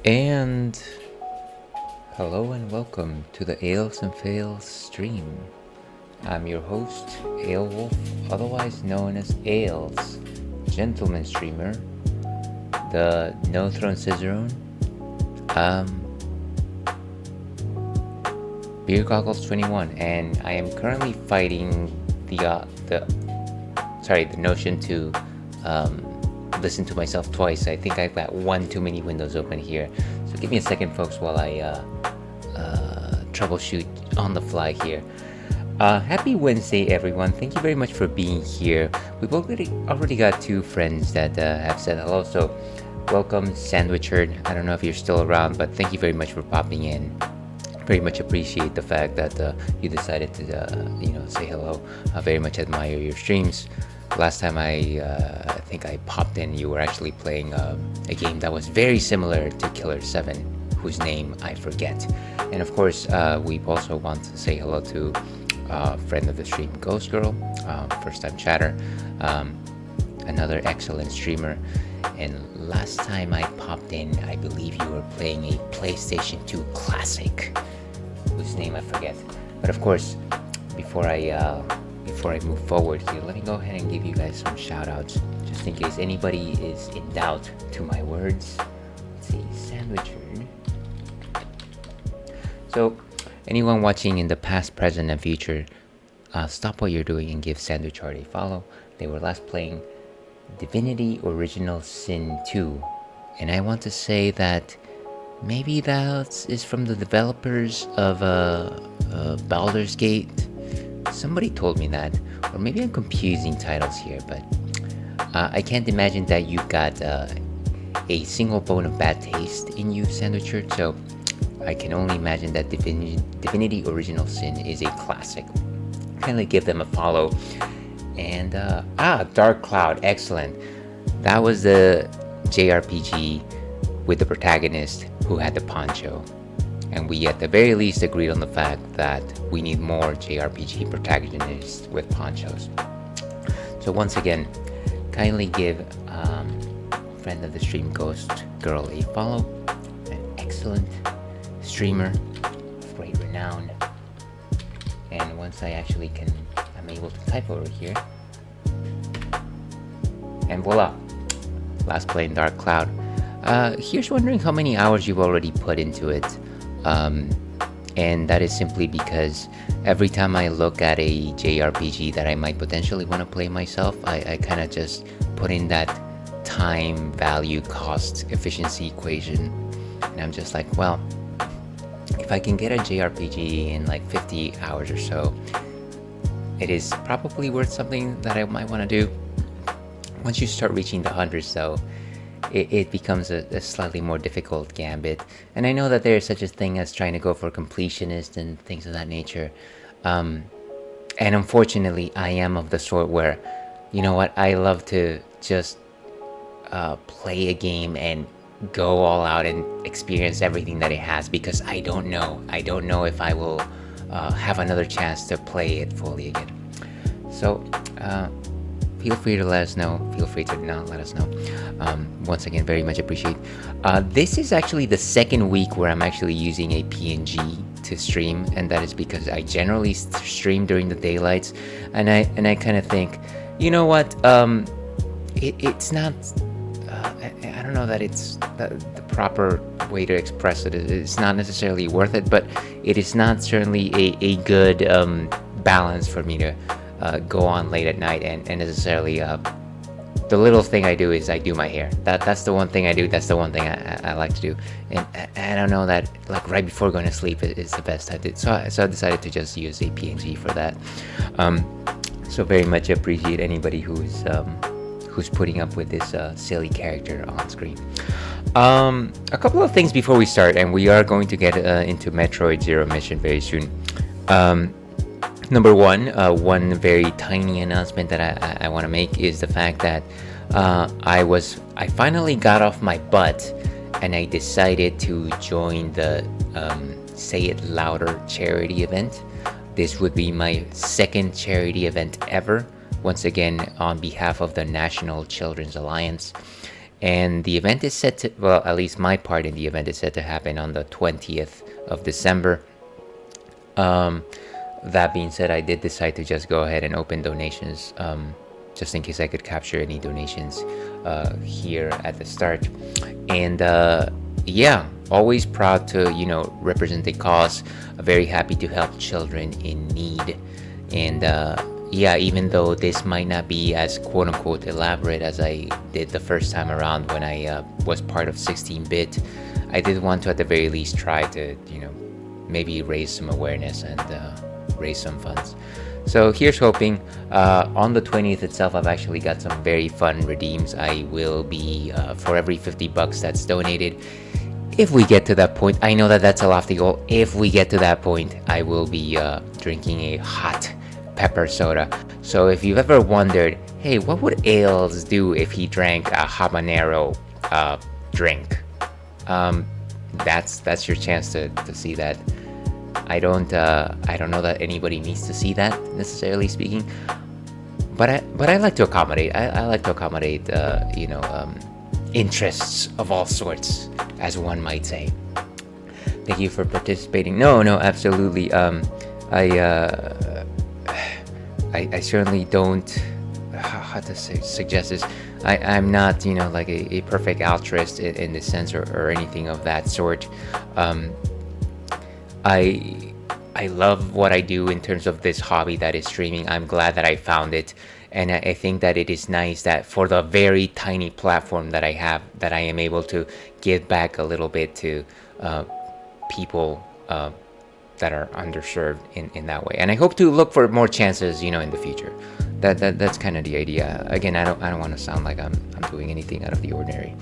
And hello and welcome to the Ales and Fails stream. I'm your host, Aelwolf, otherwise known as Ales, gentleman streamer, the No Throne Cicerone, Beer Goggles 21, and I am currently fighting the notion to listen to myself twice. I think I've got one too many windows open here. So give me a second, folks, while I troubleshoot on the fly here. Happy Wednesday, everyone. Thank you very much for being here. We've already got two friends that have said hello. So welcome, Sandwichard. I don't know if you're still around, but thank you very much for popping in. Very much appreciate the fact that you decided to say hello. I very much admire your streams. Last time I think I popped in, you were actually playing a game that was very similar to Killer 7, whose name I forget. And of course, we also want to say hello to friend of the stream, Ghost Girl, first time chatter, another excellent streamer. And last time I popped in, I believe you were playing a PlayStation 2 classic, whose name I forget. But of course, before I move forward here, let me go ahead and give you guys some shout outs, just in case anybody is in doubt to my words. Let's see, Sandwichard. So, anyone watching in the past, present, and future, stop what you're doing and give Sandwichard a follow. They were last playing Divinity Original Sin 2, and I want to say that maybe that is from the developers of Baldur's Gate. Somebody told me that, or maybe I'm confusing titles here, but I can't imagine that you've got a single bone of bad taste in you, Sandwichard, so I can only imagine that Divinity Original Sin is a classic. Kindly give them a follow. And Dark Cloud, excellent. That was the JRPG with the protagonist who had the poncho. And we at the very least agreed on the fact that we need more JRPG protagonists with ponchos. So once again, kindly give friend of the stream, Ghost Girl, a follow. An excellent streamer of great renown. And once I'm able to type over here. And voila, last play in Dark Cloud. Here's wondering how many hours you've already put into it. And that is simply because every time I look at a JRPG that I might potentially want to play myself, I kind of just put in that time, value, cost, efficiency equation. And I'm just like, well, if I can get a JRPG in like 50 hours or so, it is probably worth something that I might want to do. Once you start reaching the hundreds, though, it becomes a slightly more difficult gambit. And I know that there is such a thing as trying to go for completionist and things of that nature. And unfortunately, I am of the sort where, you know what, I love to just play a game and go all out and experience everything that it has, because I don't know if I will have another chance to play it fully again. So feel free to let us know. Feel free to not let us know. Once again, very much appreciate. This is actually the second week where I'm actually using a PNG to stream, and that is because I generally stream during the daylights, and I kind of think, you know what, it's not. I don't know that it's the proper way to express it. It's not necessarily worth it, but it is not certainly a good balance for me to go on late at night and necessarily the little thing I do is I do my hair. That's the one thing I do. That's the one thing I like to do. And I don't know that like right before going to sleep is the best I did. So I decided to just use a PNG for that. So very much appreciate anybody who's putting up with this silly character on screen. A couple of things before we start, and we are going to get into Metroid Zero Mission very soon. Number one very tiny announcement that I want to make is the fact that I finally got off my butt and I decided to join the Say It Louder charity event. This would be my second charity event ever, once again on behalf of the National Children's Alliance. And the event is set to, well, at least my part in the event is set to happen on the 20th of December. That being said, I did decide to just go ahead and open donations, just in case I could capture any donations here at the start. And yeah, always proud to, represent the cause. Very happy to help children in need. And yeah, even though this might not be as quote unquote elaborate as I did the first time around when I was part of 16-bit, I did want to at the very least try to, maybe raise some awareness and raise some funds. So here's hoping. On the 20th itself, I've actually got some very fun redeems. I will be, for every $50 that's donated, if we get to that point, I know that that's a lofty goal. If we get to that point, I will be drinking a hot pepper soda. So if you've ever wondered, hey, what would Ailes do if he drank a habanero drink? That's your chance to see that. I don't know that anybody needs to see that, necessarily speaking, but I like to accommodate. I like to accommodate interests of all sorts, as one might say. Thank you for participating. No, absolutely. I certainly don't, how to suggest this. I'm not, like a perfect altruist in this sense or anything of that sort. I love what I do in terms of this hobby that is streaming. I'm glad that I found it. And I think that it is nice that for the very tiny platform that I have, that I am able to give back a little bit to people that are underserved in that way. And I hope to look for more chances, in the future. That's kind of the idea. Again, I don't want to sound like I'm doing anything out of the ordinary.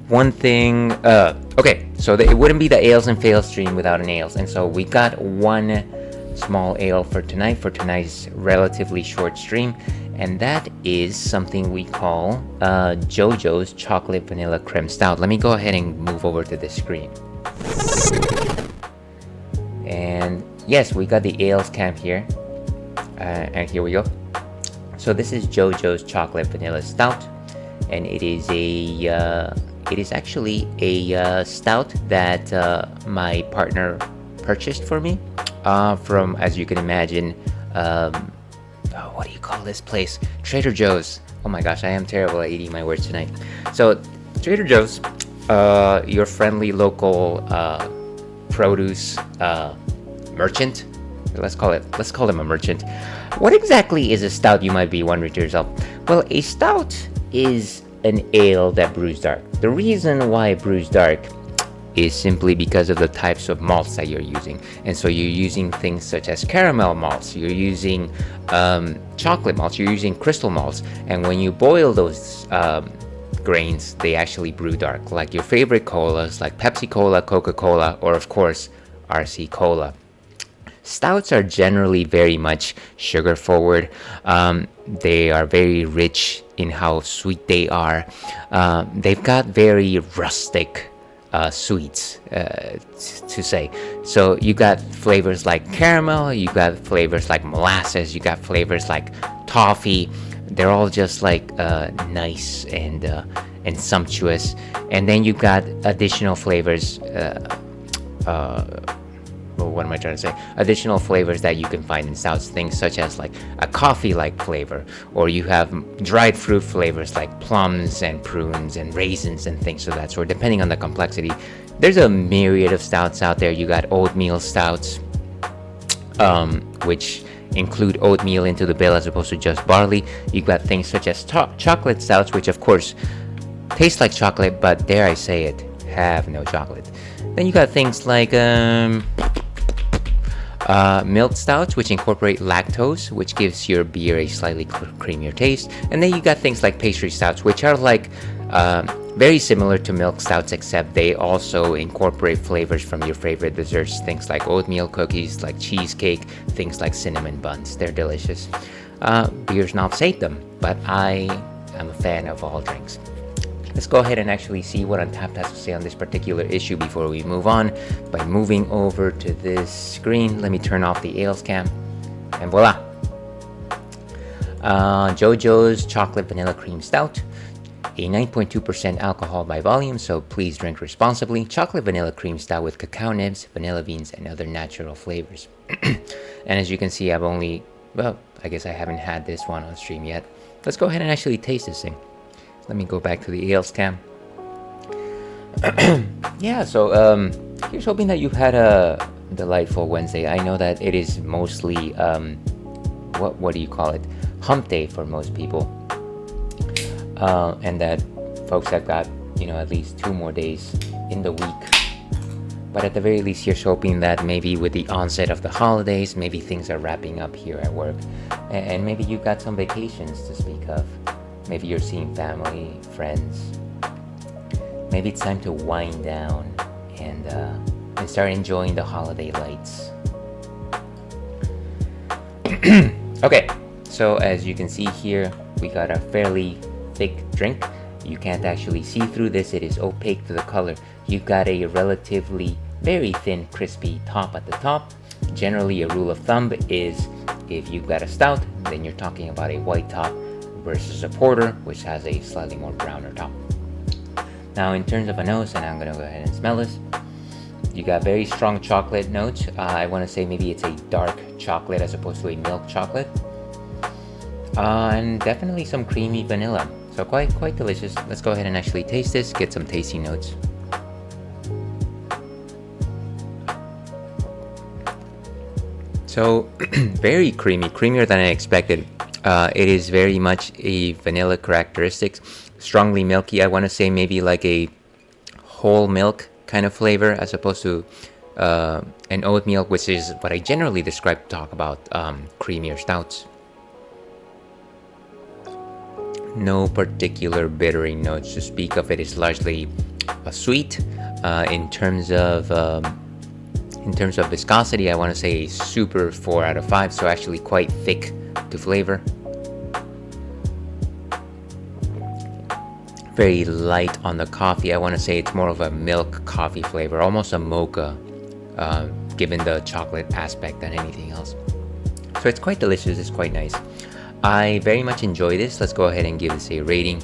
One thing, okay, so it wouldn't be the Ales and Fails stream without an Ales, and so we got one small ale for tonight's relatively short stream, and that is something we call JoJo's Chocolate Vanilla Creme Stout. Let me go ahead and move over to the screen. And yes, we got the Ales camp here, and here we go. So this is JoJo's Chocolate Vanilla Stout, and it is actually a stout that my partner purchased for me from, as you can imagine, what do you call this place? Trader Joe's. Oh my gosh, I am terrible at eating my words tonight. So Trader Joe's, your friendly local produce merchant. Let's call them a merchant. What exactly is a stout, you might be wondering to yourself? Well, a stout is an ale that brews dark. The reason why it brews dark is simply because of the types of malts that you're using. And so you're using things such as caramel malts, you're using chocolate malts, you're using crystal malts. And when you boil those grains, they actually brew dark, like your favorite colas, like Pepsi Cola, Coca-Cola, or of course, RC Cola. Stouts are generally very much sugar forward. They are very rich in how sweet they are. They've got very rustic sweets, to say. So you got flavors like caramel, you got flavors like molasses, you got flavors like toffee. They're all just like nice and sumptuous. And then you got additional flavors. What am I trying to say? Additional flavors that you can find in stouts, things such as like a coffee-like flavor, or you have dried fruit flavors like plums and prunes and raisins and things of that sort, depending on the complexity. There's a myriad of stouts out there. You got oatmeal stouts, which include oatmeal into the bill as opposed to just barley. You got things such as chocolate stouts, which of course taste like chocolate, but dare I say it, have no chocolate. Then you got things like milk stouts, which incorporate lactose, which gives your beer a slightly creamier taste. And then you got things like pastry stouts, which are like very similar to milk stouts, except they also incorporate flavors from your favorite desserts, things like oatmeal cookies, like cheesecake, things like cinnamon buns. They're delicious. Beer's not safe them, but I am a fan of all drinks. Let's go ahead and actually see what Untapped has to say on this particular issue before we move on. By moving over to this screen, let me turn off the Ales cam, and voila! JoJo's Chocolate Vanilla Cream Stout. A 9.2% alcohol by volume, so please drink responsibly. Chocolate vanilla cream stout with cacao nibs, vanilla beans, and other natural flavors. And as you can see, I've only, well, I guess I haven't had this one on stream yet. Let's go ahead and actually taste this thing. Let me go back to the ales cam. Yeah, so here's hoping that you've had a delightful Wednesday. I know that it is mostly, what do you call it? Hump day for most people. And that folks have got, at least 2 more days in the week. But at the very least, here's hoping that maybe with the onset of the holidays, maybe things are wrapping up here at work. And maybe you've got some vacations to speak of. Maybe you're seeing family, friends. Maybe it's time to wind down and start enjoying the holiday lights. Okay, so as you can see here, we got a fairly thick drink. You can't actually see through this, it is opaque to the color. You've got a relatively very thin, crispy top at the top. Generally, a rule of thumb is if you've got a stout, then you're talking about a white top versus a porter, which has a slightly more browner top. Now, in terms of a nose, and I'm gonna go ahead and smell this, you got very strong chocolate notes. I want to say maybe it's a dark chocolate as opposed to a milk chocolate. And definitely some creamy vanilla. So quite delicious. Let's go ahead and actually taste this, get some tasty notes. So very creamy, creamier than I expected. It is very much a vanilla characteristics, strongly milky. I want to say maybe like a whole milk kind of flavor as opposed to an oat milk, which is what I generally talk about creamier stouts. No particular bittering notes to speak of. It is largely sweet. In terms of viscosity, I want to say a super 4 out of 5. So actually quite thick to flavor. Very light on the coffee. I want to say it's more of a milk coffee flavor, almost a mocha, given the chocolate aspect than anything else. So it's quite delicious. It's quite nice. I very much enjoy this. Let's go ahead and give this a rating.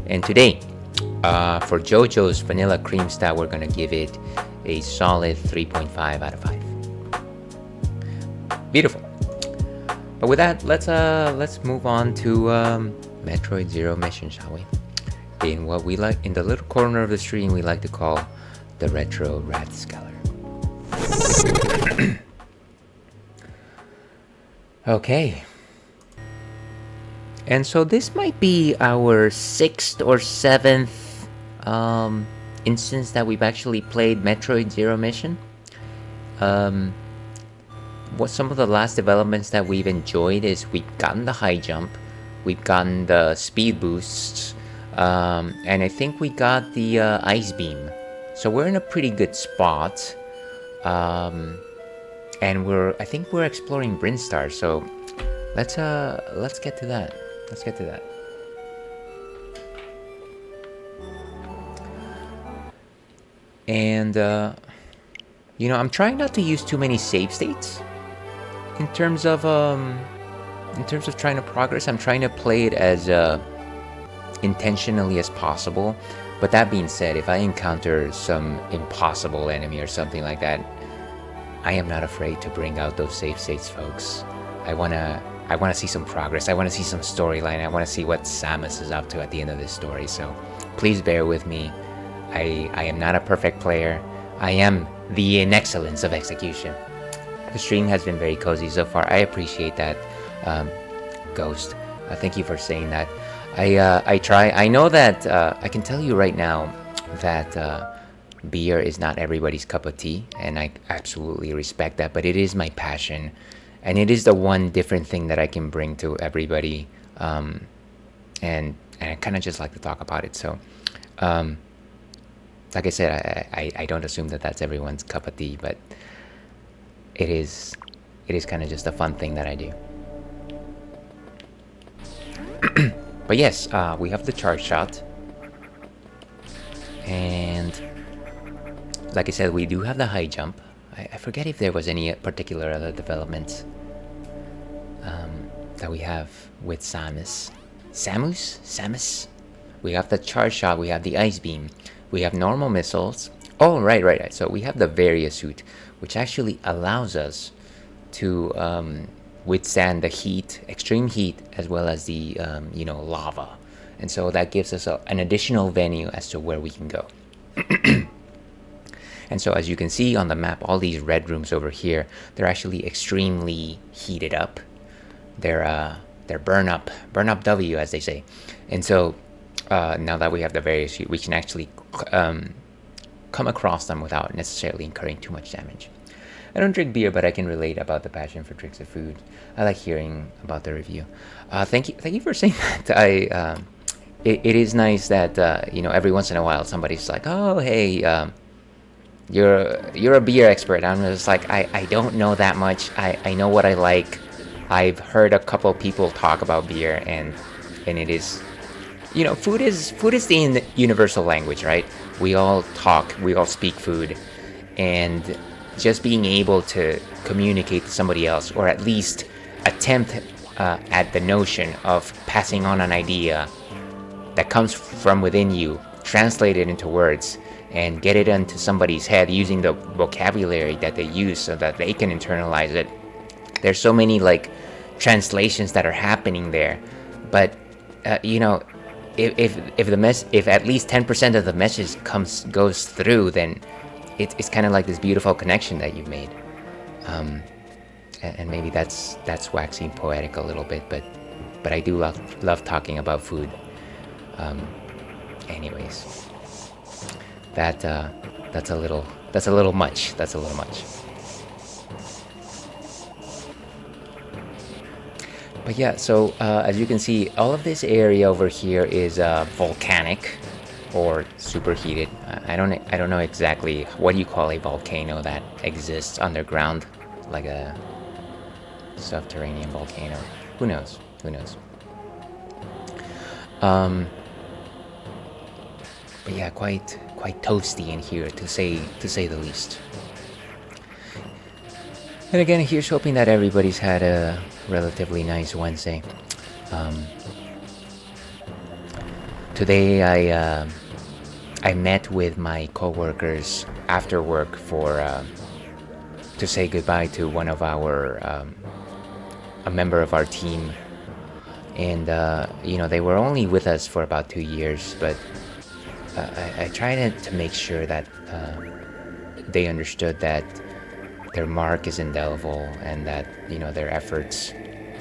And today, for JoJo's Vanilla Cream Stout, we're going to give it a solid 3.5 out of 5. Beautiful. But with that, let's move on to Metroid Zero Mission, shall we? In what we like, in the little corner of the stream, we like to call the Retro Rathskeller. Okay. And so this might be our 6th or 7th instance that we've actually played Metroid Zero Mission. What some of the last developments that we've enjoyed is we've gotten the high jump, we've gotten the speed boosts, and I think we got the ice beam. So we're in a pretty good spot, and I think we're exploring Brinstar. So let's get to that. Let's get to that. And I'm trying not to use too many save states in terms of trying to progress. I'm trying to play it as intentionally as possible. But that being said, if I encounter some impossible enemy or something like that, I am not afraid to bring out those save states, folks. I wanna see some progress. I want to see some storyline. I want to see what Samus is up to at the end of this story. So please bear with me. I am not a perfect player. I am the inexcellence of execution. The stream has been very cozy so far. I appreciate that, Ghost. Thank you for saying that. I try. I know that I can tell you right now that beer is not everybody's cup of tea, and I absolutely respect that. But it is my passion. And it is the one different thing that I can bring to everybody, and I kind of just like to talk about it. So, like I said, I don't assume that that's everyone's cup of tea, but it is kind of just a fun thing that I do. But yes, we have the charge shot, and like I said, we do have the high jump. I forget if there was any particular other developments that we have with Samus. Samus? We have the charge shot, we have the ice beam, we have normal missiles. Oh, right. So we have the various suit, which actually allows us to withstand the heat, extreme heat, as well as the lava. And so that gives us an additional venue as to where we can go. And so as you can see on the map, all these red rooms over here, they're actually extremely heated up. They're burn up W, as they say. And so now that we have the various heat, we can actually come across them without necessarily incurring too much damage. I don't drink beer, but I can relate about the passion for drinks of food. I like hearing about the review. Thank you for saying that. It is nice that every once in a while somebody's like, oh hey, you're a beer expert. I'm just like, I don't know that much. I know what I like. I've heard a couple people talk about beer, and it is, food is the universal language, right? We all talk, we all speak food, and just being able to communicate to somebody else, or at least attempt at the notion of passing on an idea that comes from within you, translate it into words, and get it into somebody's head using the vocabulary that they use so that they can internalize it. There's so many translations that are happening there, but if at least 10% of the message goes through, then it's kind of like this beautiful connection that you've made. And maybe that's waxing poetic a little bit, but I do love talking about food. Anyways, that's a little much. But yeah, so as you can see, all of this area over here is volcanic or superheated. I don't know exactly what you call a volcano that exists underground, like a subterranean volcano. Who knows? But yeah, quite toasty in here, to say the least. And again, here's hoping that everybody's had a relatively nice Wednesday. Today I met with my coworkers after work to say goodbye to one of a member of our team, and they were only with us for about 2 years, but I tried to make sure that they understood that their mark is indelible, and that their efforts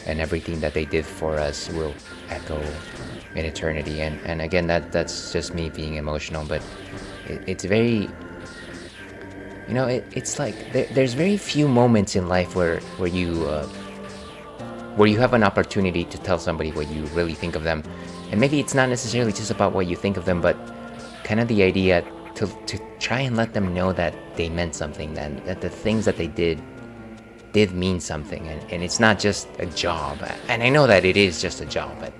and everything that they did for us will echo in eternity. And again, that's just me being emotional, but it's very, it's like there's very few moments in life where you have an opportunity to tell somebody what you really think of them. And maybe it's not necessarily just about what you think of them, but kind of the idea to try and let them know that they meant something, that the things that they did mean something, and it's not just a job. And I know that it is just a job, but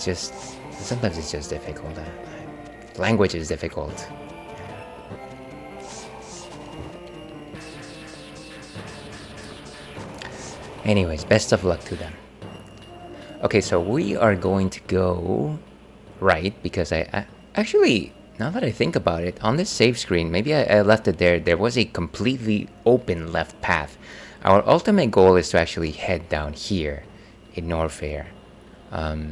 sometimes it's just difficult. Language is difficult. Anyways, best of luck to them. Okay, so we are going to go right, because I actually, now that I think about it, on this save screen, maybe I left it there. There was a completely open left path. Our ultimate goal is to actually head down here in Norfair. I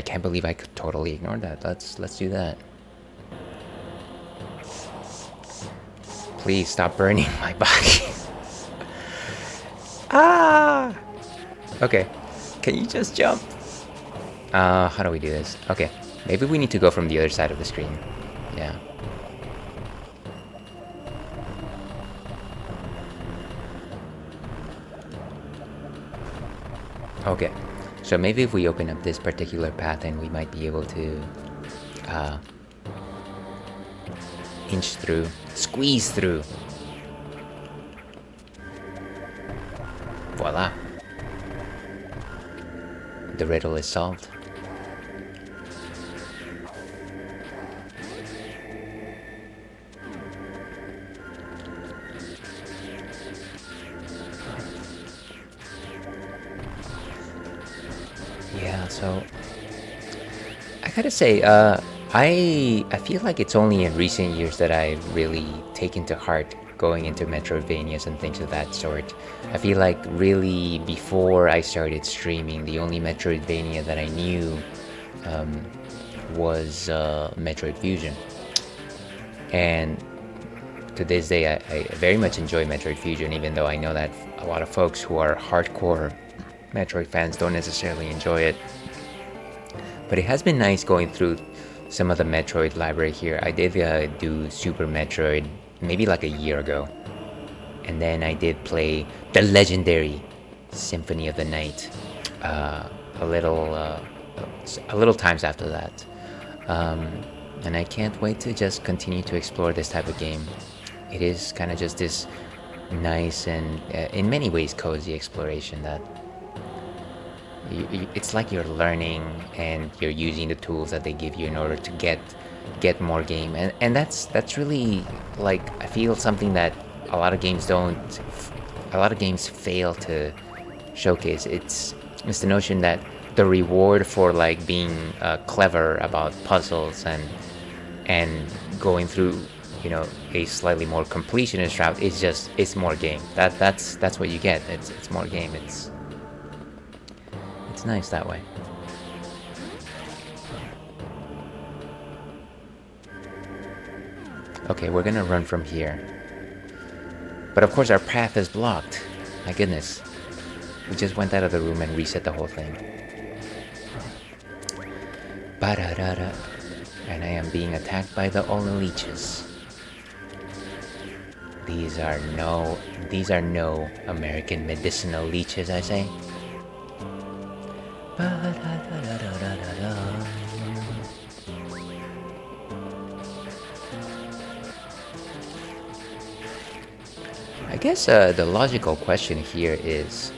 can't believe I could totally ignore that. Let's do that. Please stop burning my body. Ah! Okay, can you just jump? How do we do this? Okay, maybe we need to go from the other side of the screen. Yeah. Okay, so maybe if we open up this particular path, then we might be able to inch through, squeeze through. Voila. The riddle is solved. Yeah, so I gotta say, I feel like it's only in recent years that I've really taken to heart going into Metroidvanias and things of that sort. I feel like really before I started streaming, the only Metroidvania that I knew um, was Metroid Fusion, and to this day, I very much enjoy Metroid Fusion, even though I know that a lot of folks who are hardcore Metroid fans don't necessarily enjoy it. But it has been nice going through some of the Metroid library here. I did do Super Metroid maybe like a year ago, and then I did play the legendary Symphony of the Night uh, a little a little times after that. Um, and I can't wait to just continue to explore this type of game. It is kind of just this nice and in many ways cozy exploration that it's like you're learning and you're using the tools that they give you in order to get more game, and that's really like I feel something that a lot of games don't a lot of games fail to showcase. It's the notion that the reward for like being clever about puzzles and going through, you know, a slightly more completionist route is just it's more game. That's what you get. It's more game. It's nice that way. Okay, we're gonna run from here. But of course our path is blocked. My goodness. We just went out of the room and reset the whole thing. Ba-da-da-da. And I am being attacked by the Ola leeches. These are no American medicinal leeches, I say. Ba-da-da-da-da-da-da. I guess the logical question here is,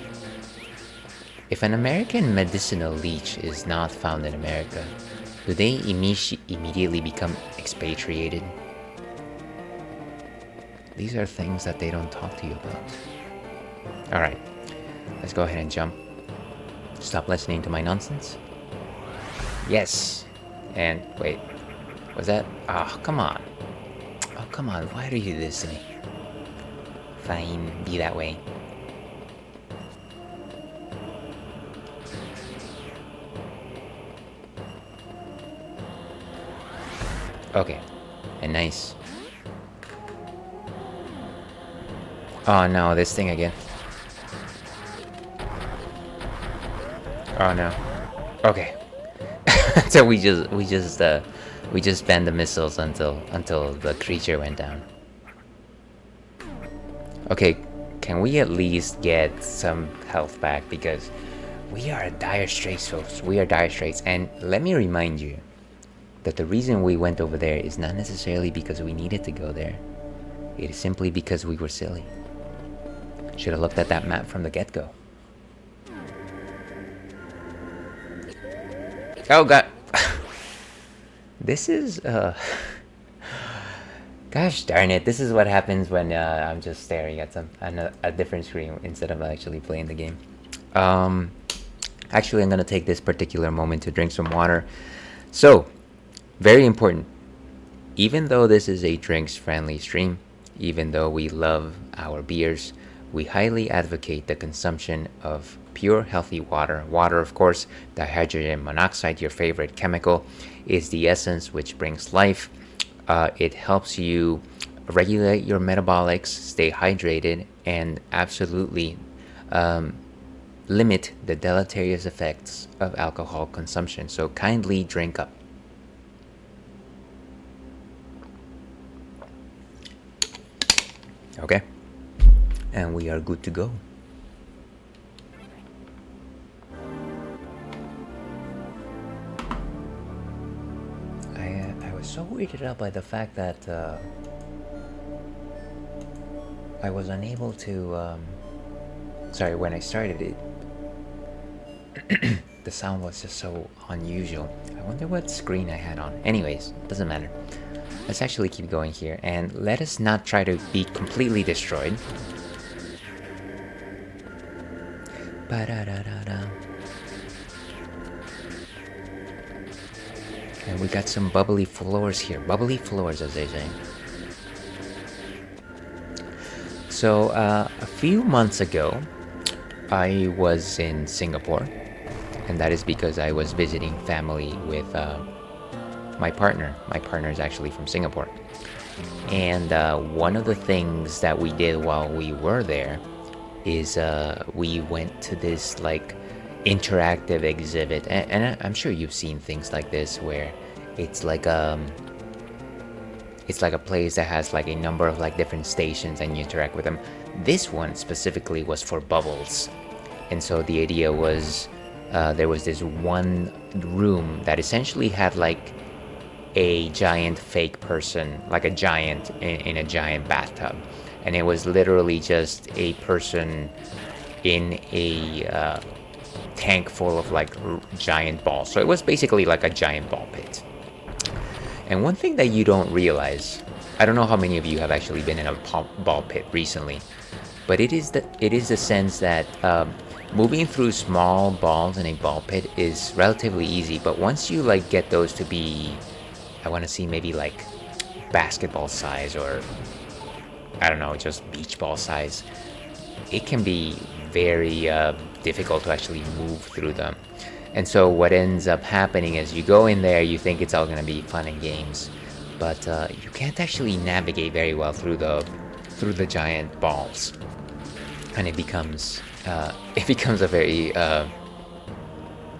if an American medicinal leech is not found in America, do they immediately become expatriated? These are things that they don't talk to you about. Alright, let's go ahead and jump. Stop listening to my nonsense. Yes! And wait, was that? Oh, come on. Oh, come on, why do you do this to me? Fine, be that way. Okay, and nice. Oh no, this thing again. Oh no. Okay. So we just banned the missiles until the creature went down. Okay, can we at least get some health back, because we are dire straits, folks. We are dire straits, and let me remind you that the reason we went over there is not necessarily because we needed to go there. It is simply because we were silly. Should have looked at that map from the get-go. Oh god. This is gosh darn it, this is what happens when I'm just staring at a different screen instead of actually playing the game. Actually, I'm gonna take this particular moment to drink some water. So, very important. Even though this is a drinks-friendly stream, even though we love our beers, we highly advocate the consumption of pure, healthy water. Water, of course, dihydrogen monoxide, your favorite chemical, is the essence which brings life. It helps you regulate your metabolics, stay hydrated, and absolutely limit the deleterious effects of alcohol consumption. So kindly drink up. Okay, and we are good to go. I was so weirded out by the fact that I was unable to. Sorry, when I started it, the sound was just so unusual. I wonder what screen I had on. Anyways, doesn't matter. Let's actually keep going here, and let us not try to be completely destroyed. Ba-da-da-da-da. And we got some bubbly floors here. Bubbly floors, as they say. So, a few months ago, I was in Singapore. And that is because I was visiting family with my partner. My partner is actually from Singapore. And one of the things that we did while we were there is we went to this like interactive exhibit, and I'm sure you've seen things like this where it's like a place that has like a number of like different stations and you interact with them. This one specifically was for bubbles, and so the idea was there was this one room that essentially had like a giant fake person, like a giant in a giant bathtub, and it was literally just a person in a tank full of like giant balls. So it was basically like a giant ball pit. And one thing that you don't realize, I don't know how many of you have actually been in a ball pit recently, but it is the sense that moving through small balls in a ball pit is relatively easy. But once you like get those to be, I want to see maybe like basketball size, or I don't know, just beach ball size, it can be very difficult to actually move through them. And so what ends up happening is you go in there, you think it's all going to be fun and games, but you can't actually navigate very well through the giant balls, and it becomes a very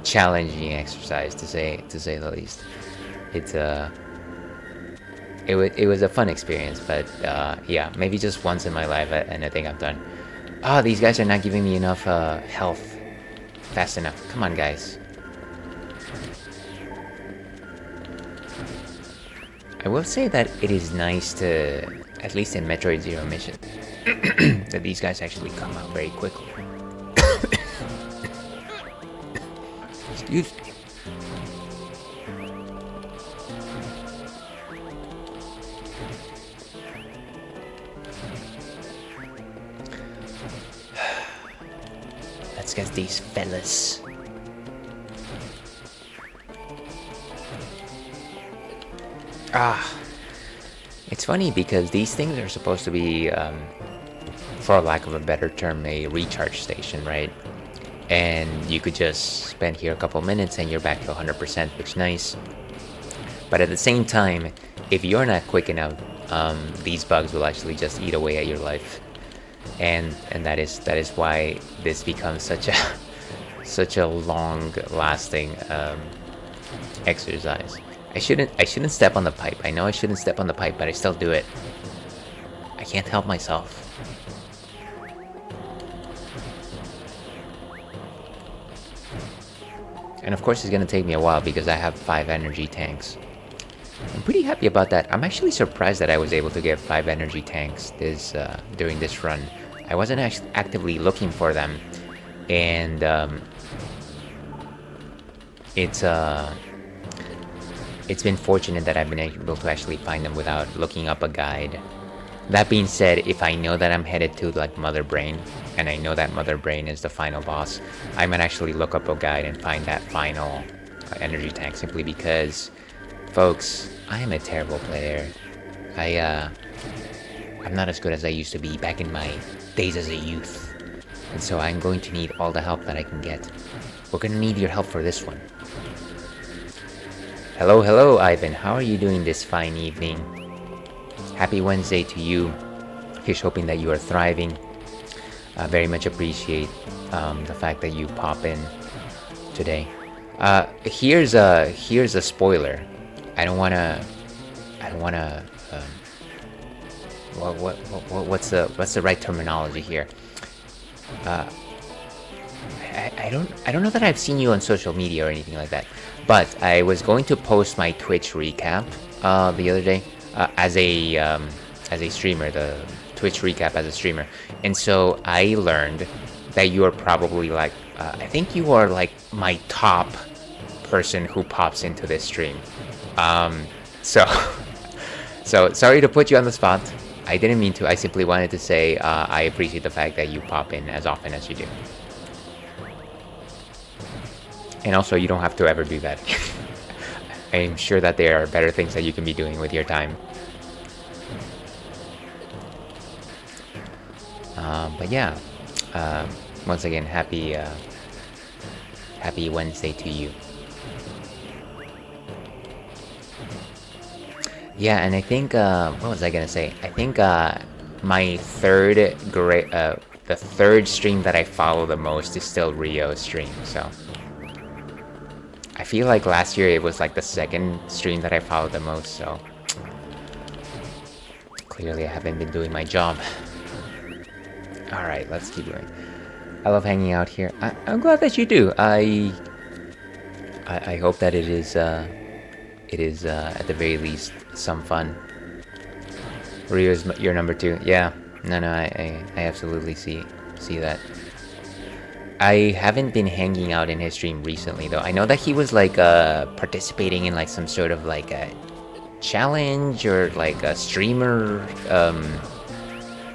challenging exercise to say the least. It was a fun experience, but yeah, maybe just once in my life, and I think I'm done. These guys are not giving me enough health fast enough. Come on, guys. I will say that it is nice to, at least in Metroid Zero Mission, that these guys actually come out very quickly. Excuse me. Let's get these fellas. It's funny because these things are supposed to be, for lack of a better term, a recharge station, right? And you could just spend here a couple minutes and you're back to 100%, which is nice. But at the same time, if you're not quick enough, these bugs will actually just eat away at your life. And that is why this becomes such a long lasting exercise. I shouldn't step on the pipe. I know I shouldn't step on the pipe, but I still do it. I can't help myself. And of course it's gonna take me a while because I have 5 energy tanks. I'm pretty happy about that. I'm actually surprised that I was able to get 5 energy tanks during this run. I wasn't actively looking for them, and it's been fortunate that I've been able to actually find them without looking up a guide. That being said, if I know that I'm headed to like Mother Brain, and I know that Mother Brain is the final boss, I might actually look up a guide and find that final energy tank, simply because, folks, I am a terrible player. I'm not as good as I used to be back in my days as a youth. And so I'm going to need all the help that I can get. We're gonna need your help for this one. Hello, Ivan. How are you doing this fine evening? Happy Wednesday to you. Here's hoping that you are thriving. Very much appreciate the fact that you pop in today. Here's a spoiler. I don't wanna. What's the right terminology here? I don't know that I've seen you on social media or anything like that, but I was going to post my Twitch recap the other day as a streamer, the Twitch recap as a streamer, and so I learned that you are probably like I think you are like my top person who pops into this stream. So sorry to put you on the spot. I didn't mean to. I simply wanted to say I appreciate the fact that you pop in as often as you do. And also, you don't have to ever do that. I'm sure that there are better things that you can be doing with your time. But yeah, once again, happy Wednesday to you. Yeah, and I think what was I gonna say? I think my the third stream that I follow the most is still Rio's stream. So I feel like last year it was like the second stream that I followed the most. So clearly I haven't been doing my job. All right, let's keep going. I love hanging out here. I'm glad that you do. I hope that it is at the very least some fun. Rio's your number 2. Yeah. No, I absolutely see that. I haven't been hanging out in his stream recently though. I know that he was like participating in like some sort of like a challenge or like a streamer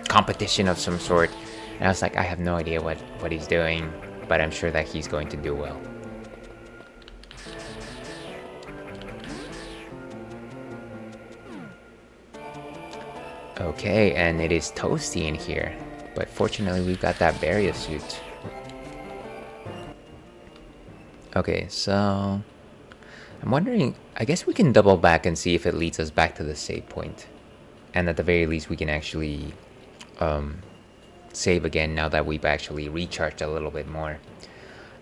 competition of some sort. And I was like, I have no idea what he's doing, but I'm sure that he's going to do well. Okay, and it is toasty in here, but fortunately we've got that barrier suit. Okay, so I'm wondering, I guess we can double back and see if it leads us back to the save point. And at the very least we can actually save again now that we've actually recharged a little bit more.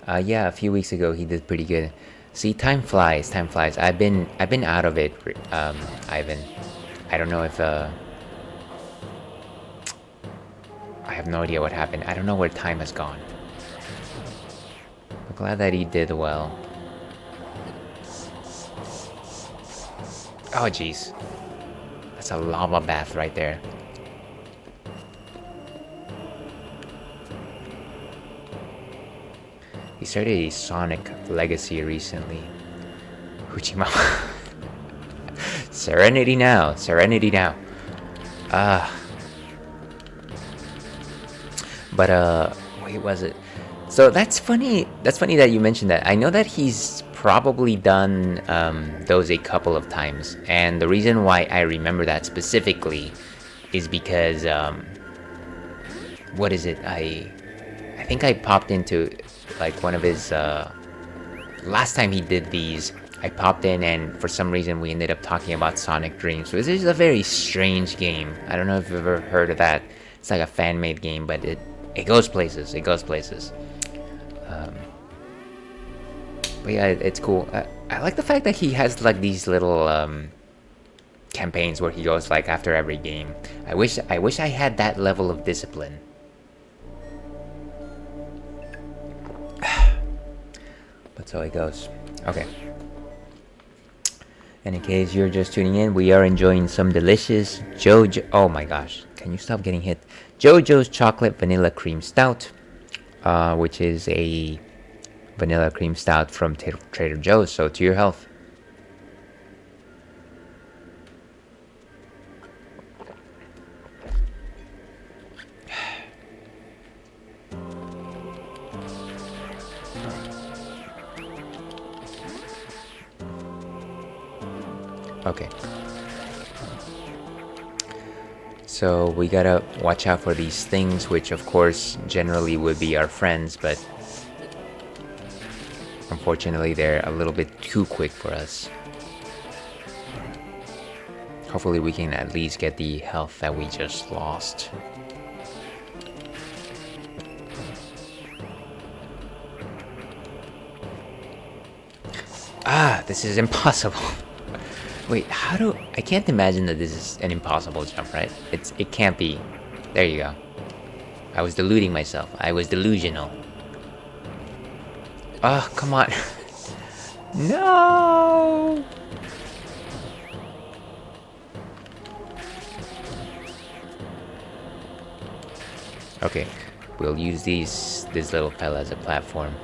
Yeah, a few weeks ago he did pretty good. See, time flies. I've been out of it, Ivan. I don't know if I have no idea what happened. I don't know where time has gone. I'm glad that he did well. Oh jeez, that's a lava bath right there. He started a Sonic Legacy recently. Uchima. Serenity now. But wait, was it? So that's funny. That's funny that you mentioned that. I know that he's probably done those a couple of times, and the reason why I remember that specifically is because what is it? I think I popped into like one of his last time he did these. I popped in, and for some reason we ended up talking about Sonic Dreams. So this is a very strange game. I don't know if you've ever heard of that. It's like a fan-made game, but it goes places. But yeah, it's cool. I like the fact that he has like these little campaigns where he goes like after every game. I wish I had that level of discipline. But so it goes. Okay. And in case you're just tuning in, we are enjoying some delicious JoJo. Oh my gosh, can you stop getting hit? JoJo's Chocolate Vanilla Cream Stout, which is a vanilla cream stout from Trader Joe's. So to your health. Okay. So we gotta watch out for these things, which of course generally would be our friends, but unfortunately they're a little bit too quick for us. Hopefully we can at least get the health that we just lost. Ah, this is impossible. Wait, I can't imagine that this is an impossible jump, right? It can't be. There you go. I was deluding myself. I was delusional. Oh, come on. No! Okay, we'll use this little fella as a platform.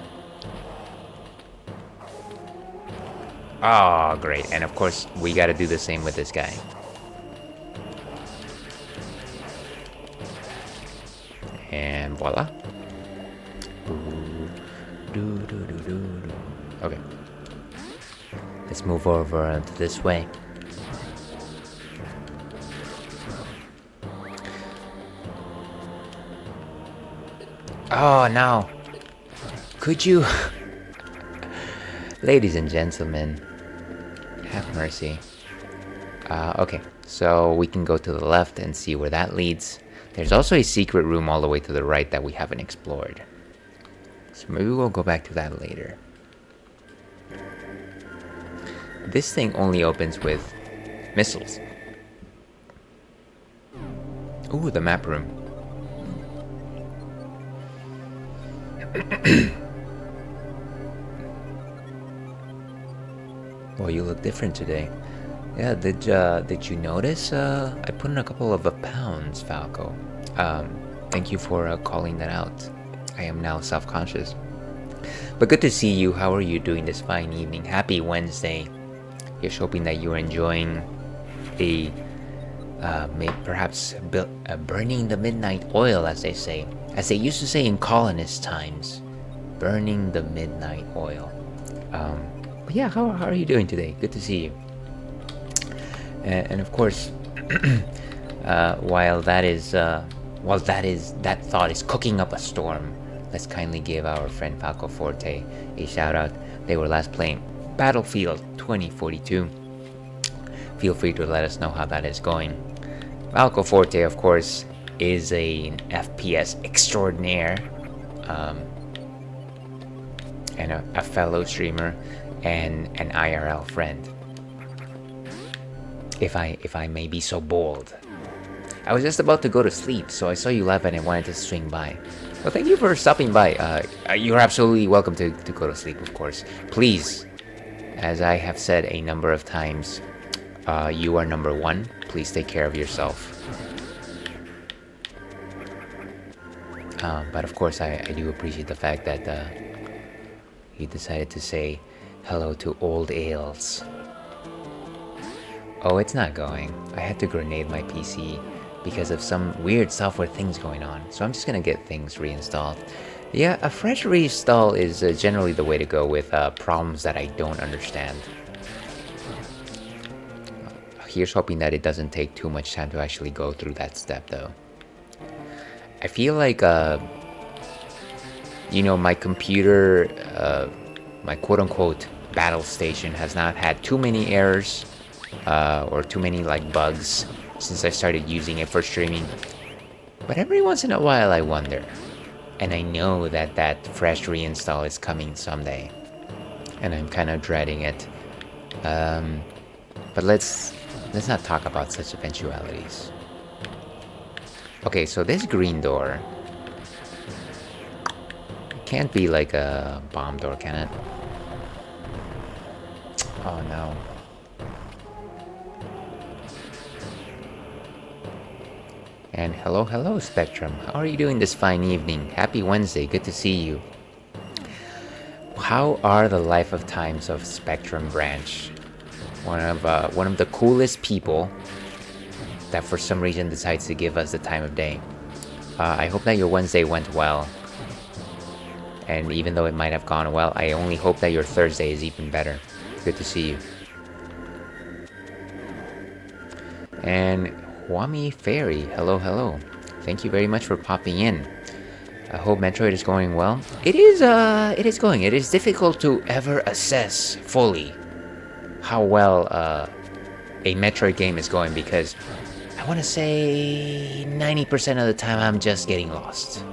Oh, great. And of course, we gotta do the same with this guy. And voila. Okay. Let's move over to this way. Oh no! Could you... Ladies and gentlemen, have mercy. Okay, so we can go to the left and see where that leads. There's also a secret room all the way to the right that we haven't explored. So maybe we'll go back to that later. This thing only opens with missiles. Ooh, the map room. Well, you look different today. Yeah, did you notice? I put in a couple of pounds, Falco. Thank you for calling that out. I am now self-conscious. But good to see you. How are you doing this fine evening? Happy Wednesday. Here's hoping that you're enjoying the perhaps burning the midnight oil, as they say. As they used to say in colonist times. Burning the midnight oil. But yeah, how are you doing today? Good to see you. And of course, while that thought is cooking up a storm, let's kindly give our friend Falco Forte a shout out. They were last playing Battlefield 2042. Feel free to let us know how that is going. Falco Forte, of course, is an FPS extraordinaire, and a fellow streamer and an IRL friend. If I may be so bold. I was just about to go to sleep, so I saw you live and I wanted to swing by. Well, thank you for stopping by. You're absolutely welcome to go to sleep, of course. Please, as I have said a number of times, you are number one. Please take care of yourself. But of course, I do appreciate the fact that you decided to say hello to old ales. Oh, it's not going. I had to grenade my PC because of some weird software things going on. So I'm just gonna get things reinstalled. Yeah, a fresh reinstall is generally the way to go with problems that I don't understand. Here's hoping that it doesn't take too much time to actually go through that step though. I feel like, my computer, my quote-unquote battle station has not had too many errors or too many bugs since I started using it for streaming. But every once in a while I wonder, and I know that fresh reinstall is coming someday, and I'm kind of dreading it. But let's not talk about such eventualities. Okay, so this green door can't be like a bomb door, can it? Oh no. And hello, Spectrum. How are you doing this fine evening? Happy Wednesday. Good to see you. How are the life of times of Spectrum Branch? One of the coolest people that for some reason decides to give us the time of day. I hope that your Wednesday went well. And even though it might have gone well, I only hope that your Thursday is even better. Good to see you. And Wami Fairy, hello. Thank you very much for popping in. I hope Metroid is going well. It is going. It is difficult to ever assess fully how well a Metroid game is going because I want to say 90% of the time I'm just getting lost.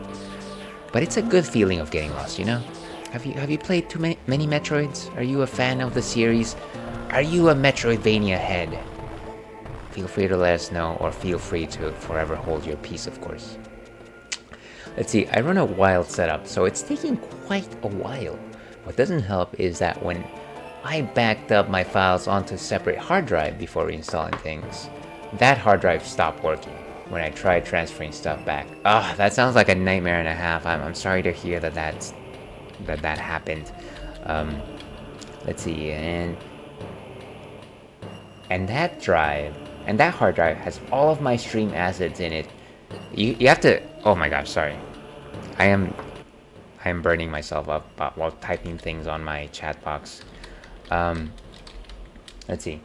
But it's a good feeling of getting lost, you know? Have you played too many Metroids? Are you a fan of the series? Are you a Metroidvania head? Feel free to let us know, or feel free to forever hold your peace, of course. Let's see, I run a wild setup, so it's taking quite a while. What doesn't help is that when I backed up my files onto a separate hard drive before reinstalling things, that hard drive stopped working when I tried transferring stuff back. That sounds like a nightmare and a half. I'm sorry to hear that happened. Let's see, and that drive, and that hard drive has all of my stream assets in it. You have to, oh my gosh, sorry. I am burning myself up while typing things on my chat box. Let's see.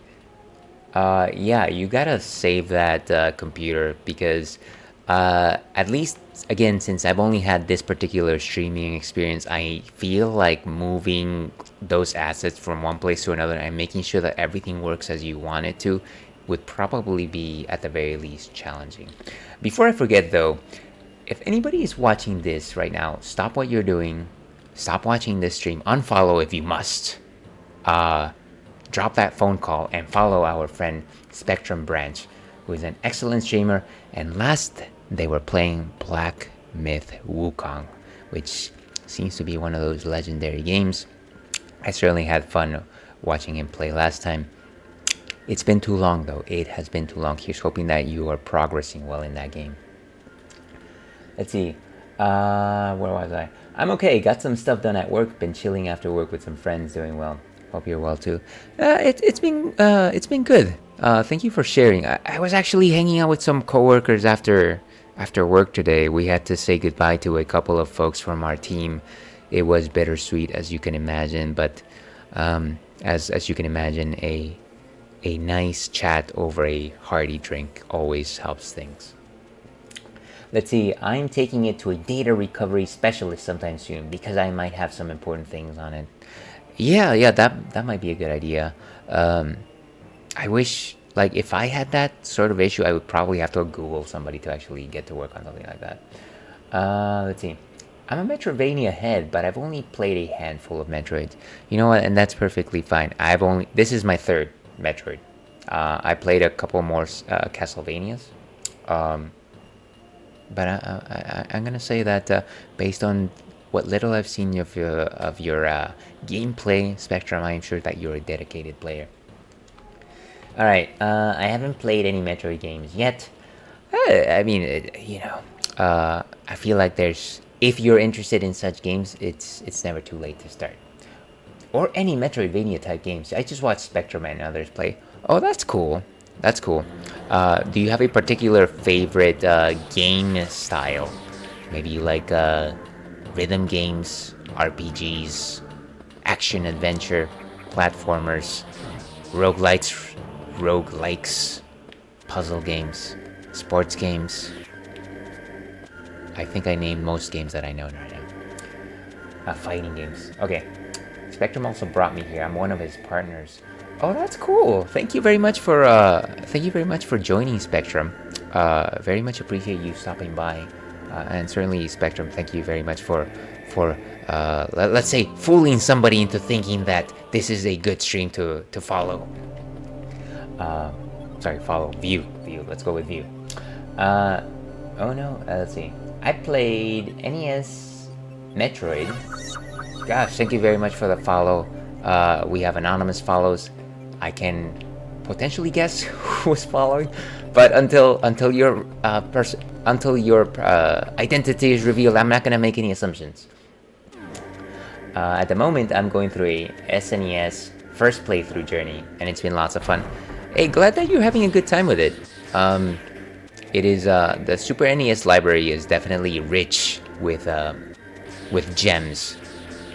Yeah, you gotta save that computer because, at least again, since I've only had this particular streaming experience, I feel like moving those assets from one place to another and making sure that everything works as you want it to would probably be at the very least challenging. Before I forget though, if anybody is watching this right now, stop what you're doing, stop watching this stream, unfollow if you must. Uh, Drop that phone call and follow our friend Spectrum Branch, who is an excellent streamer. And last, they were playing Black Myth Wukong, which seems to be one of those legendary games. I certainly had fun watching him play last time. It's been too long though. It has been too long. Here's hoping that you are progressing well in that game. Let's see. Where was I? I'm okay. Got some stuff done at work. Been chilling after work with some friends. Doing well. Hope you're well too. It's been good. Thank you for sharing. I was actually hanging out with some coworkers after work today. We had to say goodbye to a couple of folks from our team. It was bittersweet, as you can imagine. But as you can imagine, a nice chat over a hearty drink always helps things. Let's see, I'm taking it to a data recovery specialist sometime soon because I might have some important things on it. Yeah, that might be a good idea. I wish, like, if I had that sort of issue, I would probably have to Google somebody to actually get to work on something like that. Let's see. I'm a Metroidvania head, but I've only played a handful of Metroids. You know what? And that's perfectly fine. This is my third Metroid. I played a couple more Castlevanias. But I'm gonna say that based on what little I've seen of your gameplay, Spectrum, I'm sure that you're a dedicated player. All right, I haven't played any Metroid games yet. I mean, I feel like if you're interested in such games, it's never too late to start. Or any Metroidvania type games. I just watched Spectrum and others play. Oh, that's cool. That's cool. Do you have a particular favorite game style? Maybe you like rhythm games, RPGs, action adventure, platformers, roguelikes, puzzle games, sports games. I think I named most games that I know right now. Fighting games. Okay. Spectrum also brought me here. I'm one of his partners. Oh, that's cool. Thank you very much for joining, Spectrum. Very much appreciate you stopping by, and certainly, Spectrum, thank you very much for let's say fooling somebody into thinking that this is a good stream to follow. Follow, view. Let's go with view. Oh no, let's see. I played NES Metroid. Gosh, thank you very much for the follow. We have anonymous follows. I can potentially guess who's following, but until your identity is revealed, I'm not gonna make any assumptions. At the moment, I'm going through a SNES first playthrough journey, and it's been lots of fun. Hey, glad that you're having a good time with it. It is the Super NES library is definitely rich with gems.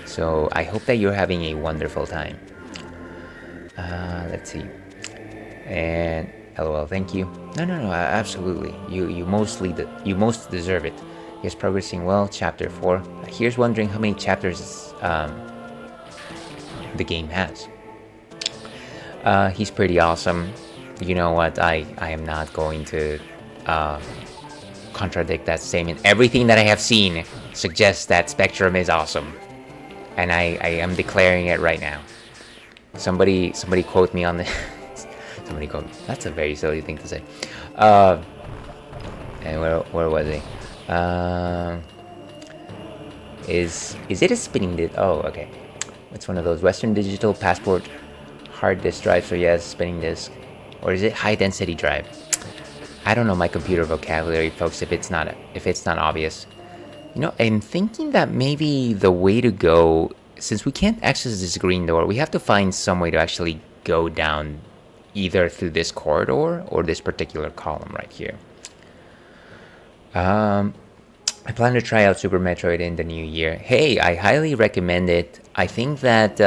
So I hope that you're having a wonderful time. Let's see. And LOL, thank you. No, absolutely. You most deserve it. Yes, progressing well. Chapter 4. Here's wondering how many chapters the game has. He's pretty awesome. You know what? I am not going to contradict that statement. Everything that I have seen suggests that Spectrum is awesome. And I am declaring it right now. Somebody quote me on the somebody quote me. That's a very silly thing to say. And where was he? Is it a spinning disc? Oh, okay. It's one of those Western Digital Passport hard disk drive. So yes, spinning disk, or is it high density drive? I don't know my computer vocabulary, folks. If it's not obvious. You know, I'm thinking that maybe the way to go, since we can't access this green door, we have to find some way to actually go down either through this corridor or this particular column right here. I plan to try out Super Metroid in the new year. Hey, I highly recommend it. I think that,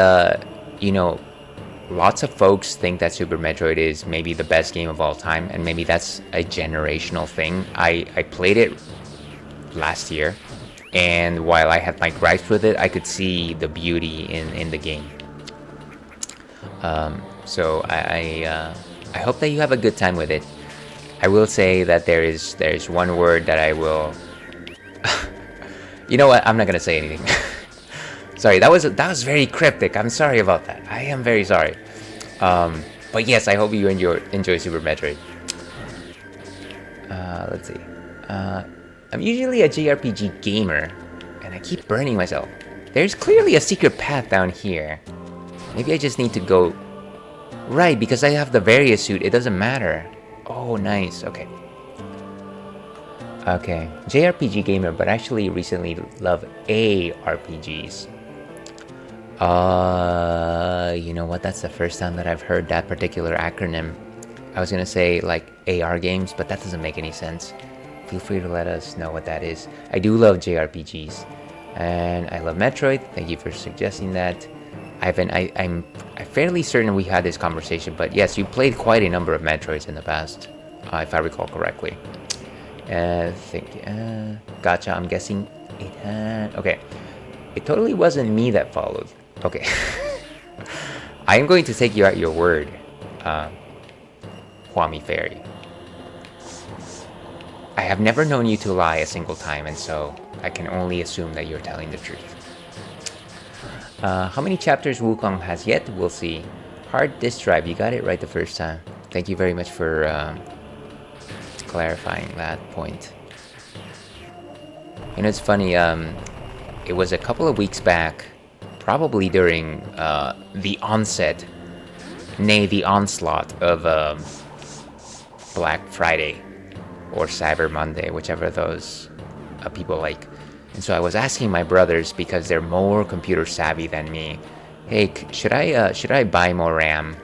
lots of folks think that Super Metroid is maybe the best game of all time, and maybe that's a generational thing. I played it last year, and while I had my gripes with it, I could see the beauty in the game. So I hope that you have a good time with it. I will say that there's one word that I will. You know what? I'm not gonna say anything. Sorry, that was very cryptic. I'm sorry about that. I am very sorry. But yes, I hope you enjoy Super Metroid. Let's see. I'm usually a JRPG gamer, and I keep burning myself. There's clearly a secret path down here. Maybe I just need to go right because I have the various suit. It doesn't matter. Oh, nice. Okay. Okay. JRPG gamer, but actually recently love ARPGs. You know what? That's the first time that I've heard that particular acronym. I was gonna say like AR games, but that doesn't make any sense. Feel free to let us know what that is. I do love JRPGs, and I love Metroid. Thank you for suggesting that. I'm fairly certain we had this conversation, but yes, you played quite a number of Metroids in the past, if I recall correctly. Gotcha. I'm guessing it had. Okay, it totally wasn't me that followed. Okay, I am going to take you at your word, Huami Fairy. I have never known you to lie a single time, and so I can only assume that you're telling the truth. How many chapters Wukong has yet? We'll see. Hard disk drive, you got it right the first time. Thank you very much for clarifying that point. You know, it's funny, it was a couple of weeks back, probably during the onset, nay, the onslaught of Black Friday or Cyber Monday, whichever those people like. And so I was asking my brothers, because they're more computer savvy than me, hey, should I buy more RAM?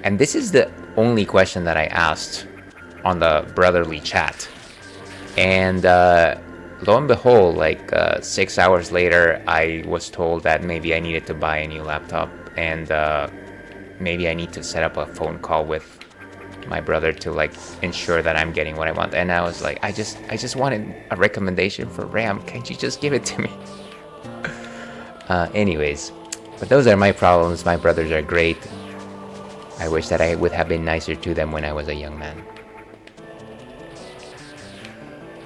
And this is the only question that I asked on the brotherly chat. And lo and behold, like 6 hours later, I was told that maybe I needed to buy a new laptop, and maybe I need to set up a phone call with my brother to like ensure that I'm getting what I want. And I was like, I just wanted a recommendation for RAM. Can't you just give it to me? Anyways, but those are my problems. My brothers are great. I wish that I would have been nicer to them when I was a young man.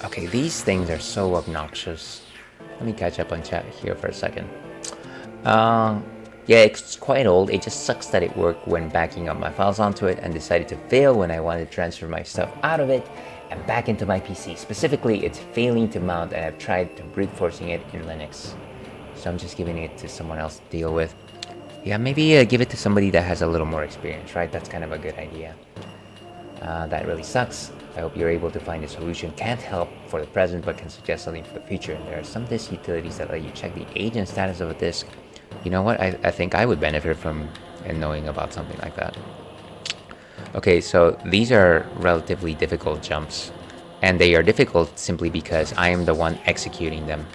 Okay, these things are so obnoxious. Let me catch up on chat here for a second. Yeah, it's quite old. It just sucks that it worked when backing up my files onto it and decided to fail when I wanted to transfer my stuff out of it and back into my PC. Specifically, it's failing to mount, and I've tried to brute forcing it in Linux. So I'm just giving it to someone else to deal with. Yeah, maybe give it to somebody that has a little more experience, right? That's kind of a good idea. That really sucks. I hope you're able to find a solution. Can't help for the present, but can suggest something for the future. And there are some disk utilities that let you check the age and status of a disk. You know what? I think I would benefit from knowing about something like that. Okay, so these are relatively difficult jumps, and they are difficult simply because I am the one executing them.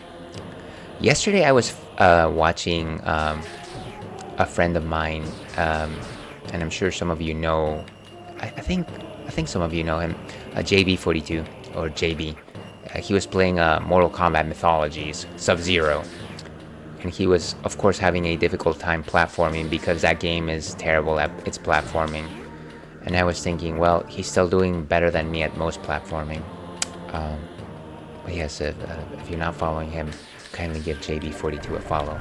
Yesterday I was watching a friend of mine, and I'm sure some of you know, I think some of you know him, JB42 or JB. He was playing Mortal Kombat Mythologies, Sub-Zero. And he was, of course, having a difficult time platforming because that game is terrible at its platforming. And I was thinking, well, he's still doing better than me at most platforming. But yes, if you're not following him, kindly give JB42 a follow.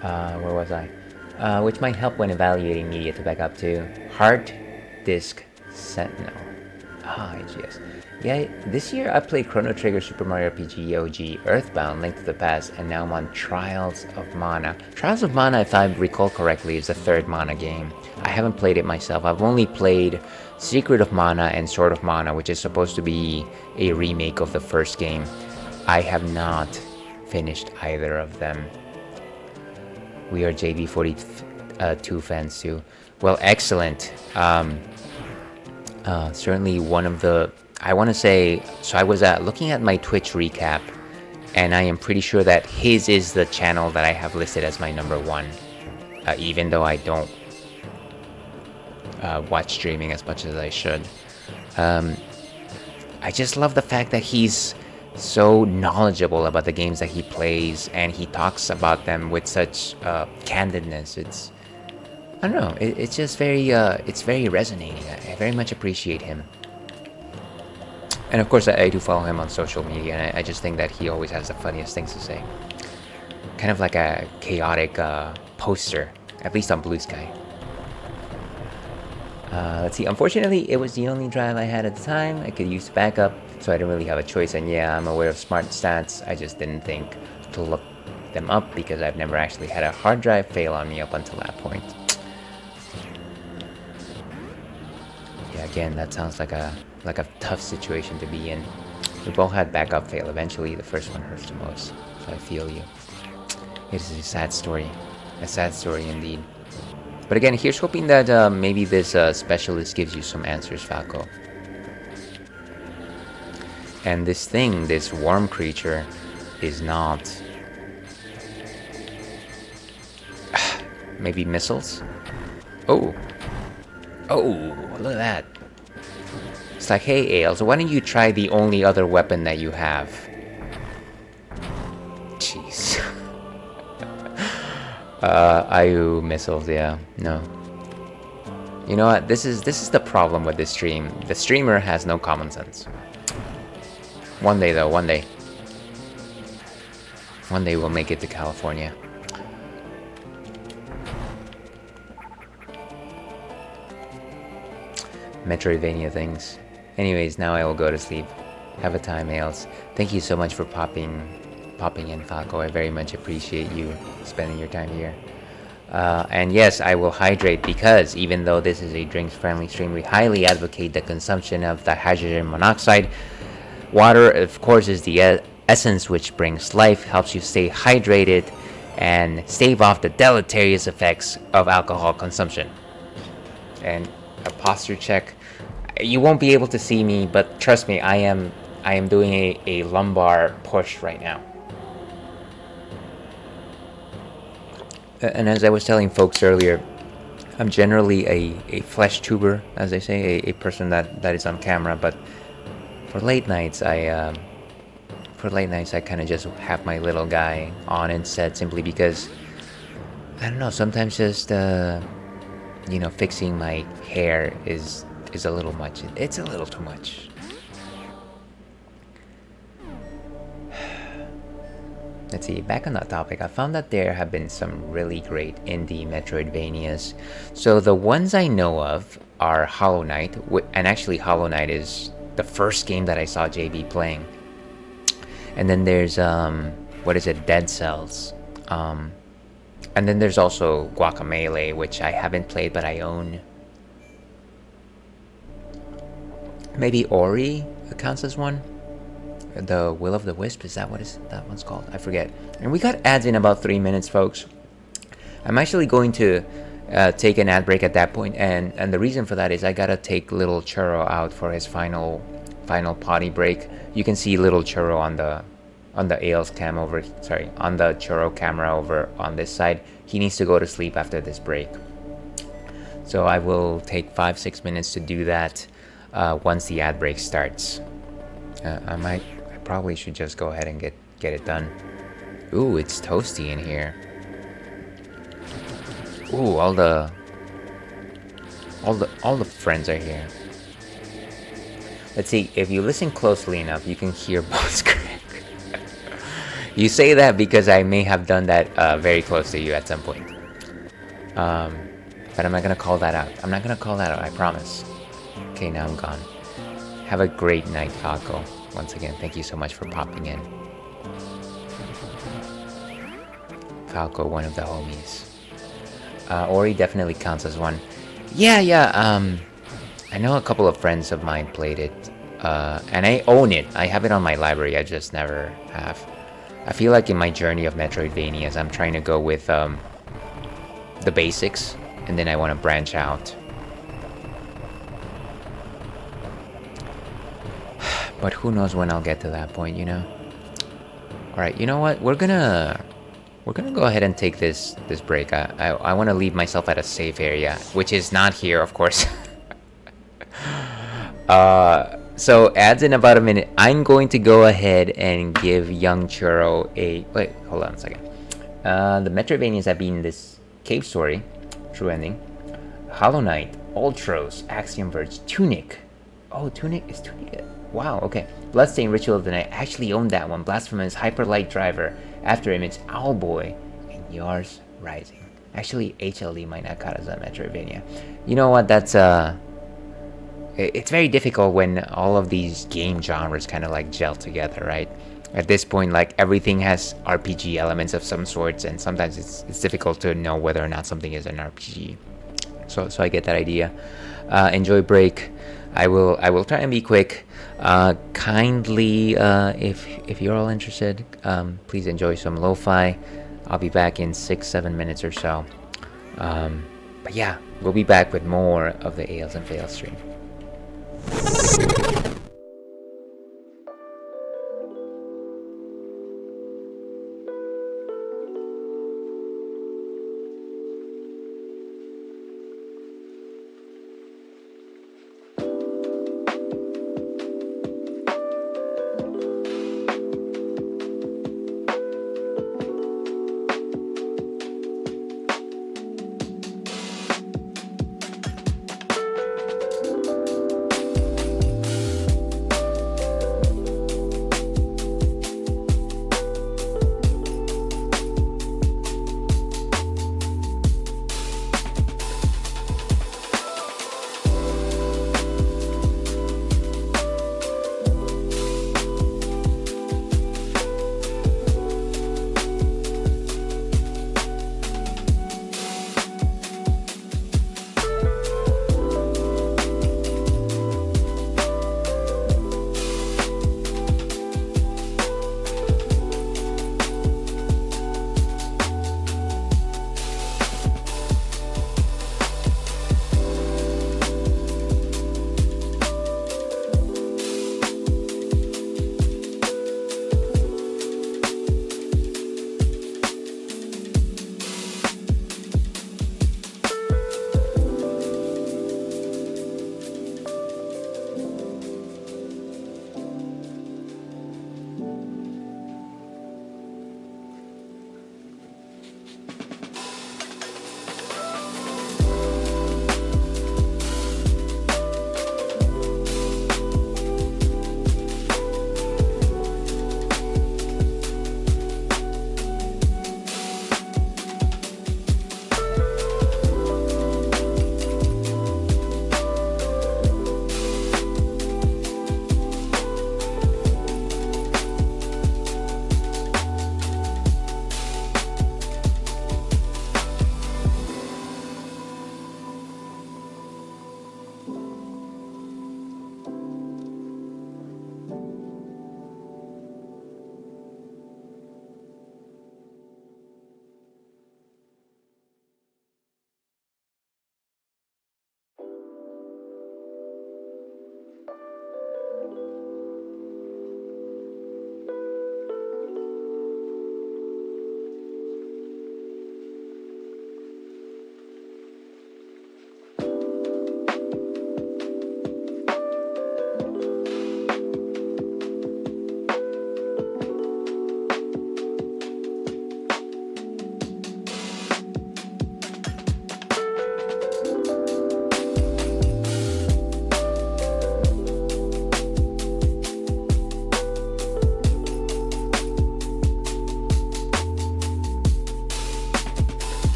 Where was I? Which might help when evaluating media to back up to. Hard disk sentinel. Yes. Yeah, this year I played Chrono Trigger, Super Mario RPG, OG, Earthbound, Link to the Past, and now I'm on Trials of Mana. Trials of Mana, if I recall correctly, is the third Mana game. I haven't played it myself. I've only played Secret of Mana and Sword of Mana, which is supposed to be a remake of the first game. I have not finished either of them. We are JB42 fans too. Well, excellent. Certainly one of the... I want to say, so I was looking at my Twitch recap, and I am pretty sure that his is the channel that I have listed as my #1, even though I don't watch streaming as much as I should. I just love the fact that he's so knowledgeable about the games that he plays, and he talks about them with such candidness. I don't know, it's just it's very resonating. I very much appreciate him. And of course, I do follow him on social media, and I just think that he always has the funniest things to say. Kind of like a chaotic poster, at least on Blue Sky. Let's see, unfortunately, it was the only drive I had at the time. I could use backup, so I didn't really have a choice. And yeah, I'm aware of smart stats. I just didn't think to look them up because I've never actually had a hard drive fail on me up until that point. Yeah, again, that sounds like a tough situation to be in. We've all had backup fail. Eventually, the first one hurts the most. So I feel you. It is a sad story indeed. But again, here's hoping that maybe this specialist gives you some answers, Falco. And this worm creature, is not... maybe missiles? Oh, look at that. It's like, hey, Ails, why don't you try the only other weapon that you have? Jeez. IU missiles, yeah. No. You know what? This is the problem with this stream. The streamer has no common sense. One day, though. One day we'll make it to California. Metroidvania things. Anyways, now I will go to sleep. Have a time, Ails. Thank you so much for popping in, Falco. I very much appreciate you spending your time here. And yes, I will hydrate because even though this is a drinks-friendly stream, we highly advocate the consumption of the hydrogen monoxide. Water, of course, is the essence which brings life, helps you stay hydrated, and stave off the deleterious effects of alcohol consumption. And a posture check. You won't be able to see me, but trust me, I am doing a lumbar push right now. And as I was telling folks earlier, I'm generally a flesh tuber, as they say, a person that is on camera. But for late nights, I kind of just have my little guy on instead, simply because I don't know. Sometimes just fixing my hair is a little much. It's a little too much. Let's see, back on that topic, I found that there have been some really great indie Metroidvanias. So the ones I know of are Hollow Knight, and actually Hollow Knight is the first game that I saw JB playing. And then there's, Dead Cells. And then there's also Guacamelee, which I haven't played, but I own. Maybe Ori counts as one? The Will of the Wisp, is that what that one's called? I forget. And we got ads in about 3 minutes, folks. I'm actually going to take an ad break at that point, and the reason for that is I gotta take little Churro out for his final potty break. You can see little Churro on the Ails cam over, sorry, on the Churro camera over on this side. He needs to go to sleep after this break. So I will take 5-6 minutes to do that once the ad break starts. I probably should just go ahead and get it done. Ooh, it's toasty in here. Ooh, all the friends are here. Let's see, if you listen closely enough, you can hear bones crack. You say that because I may have done that very close to you at some point. But I'm not gonna call that out. I promise. Okay, now I'm gone. Have a great night, Falco. Once again, thank you so much for popping in. Falco, one of the homies. Ori definitely counts as one. Yeah. I know a couple of friends of mine played it. And I own it. I have it on my library. I just never have. I feel like in my journey of Metroidvanias, I'm trying to go with the basics, and then I want to branch out. But who knows when I'll get to that point, you know? All right, you know what? We're gonna go ahead and take this break. I want to leave myself at a safe area, which is not here, of course. So ads in about a minute. I'm going to go ahead and give young Churro a wait. Hold on a second. The Metroidvanias have been this cave story, true ending, Hollow Knight, Ultros, Axiom Verge, Tunic. Oh, Tunic is Tunic. Wow. Okay. Bloodstained Ritual of the Night. I actually owned that one. Blasphemous Hyper Light Driver. After Image, Owlboy, and Yars Rising. Actually, HLD might not count as a Metroidvania. You know what? It's very difficult when all of these game genres kind of like gel together, right? At this point, like everything has RPG elements of some sorts, and sometimes it's difficult to know whether or not something is an RPG. So I get that idea. Enjoy break. I will try and be quick. Kindly, if you're all interested, please enjoy some lo-fi. I'll be back in 6-7 minutes or so. But yeah, we'll be back with more of the Ales and Fails stream.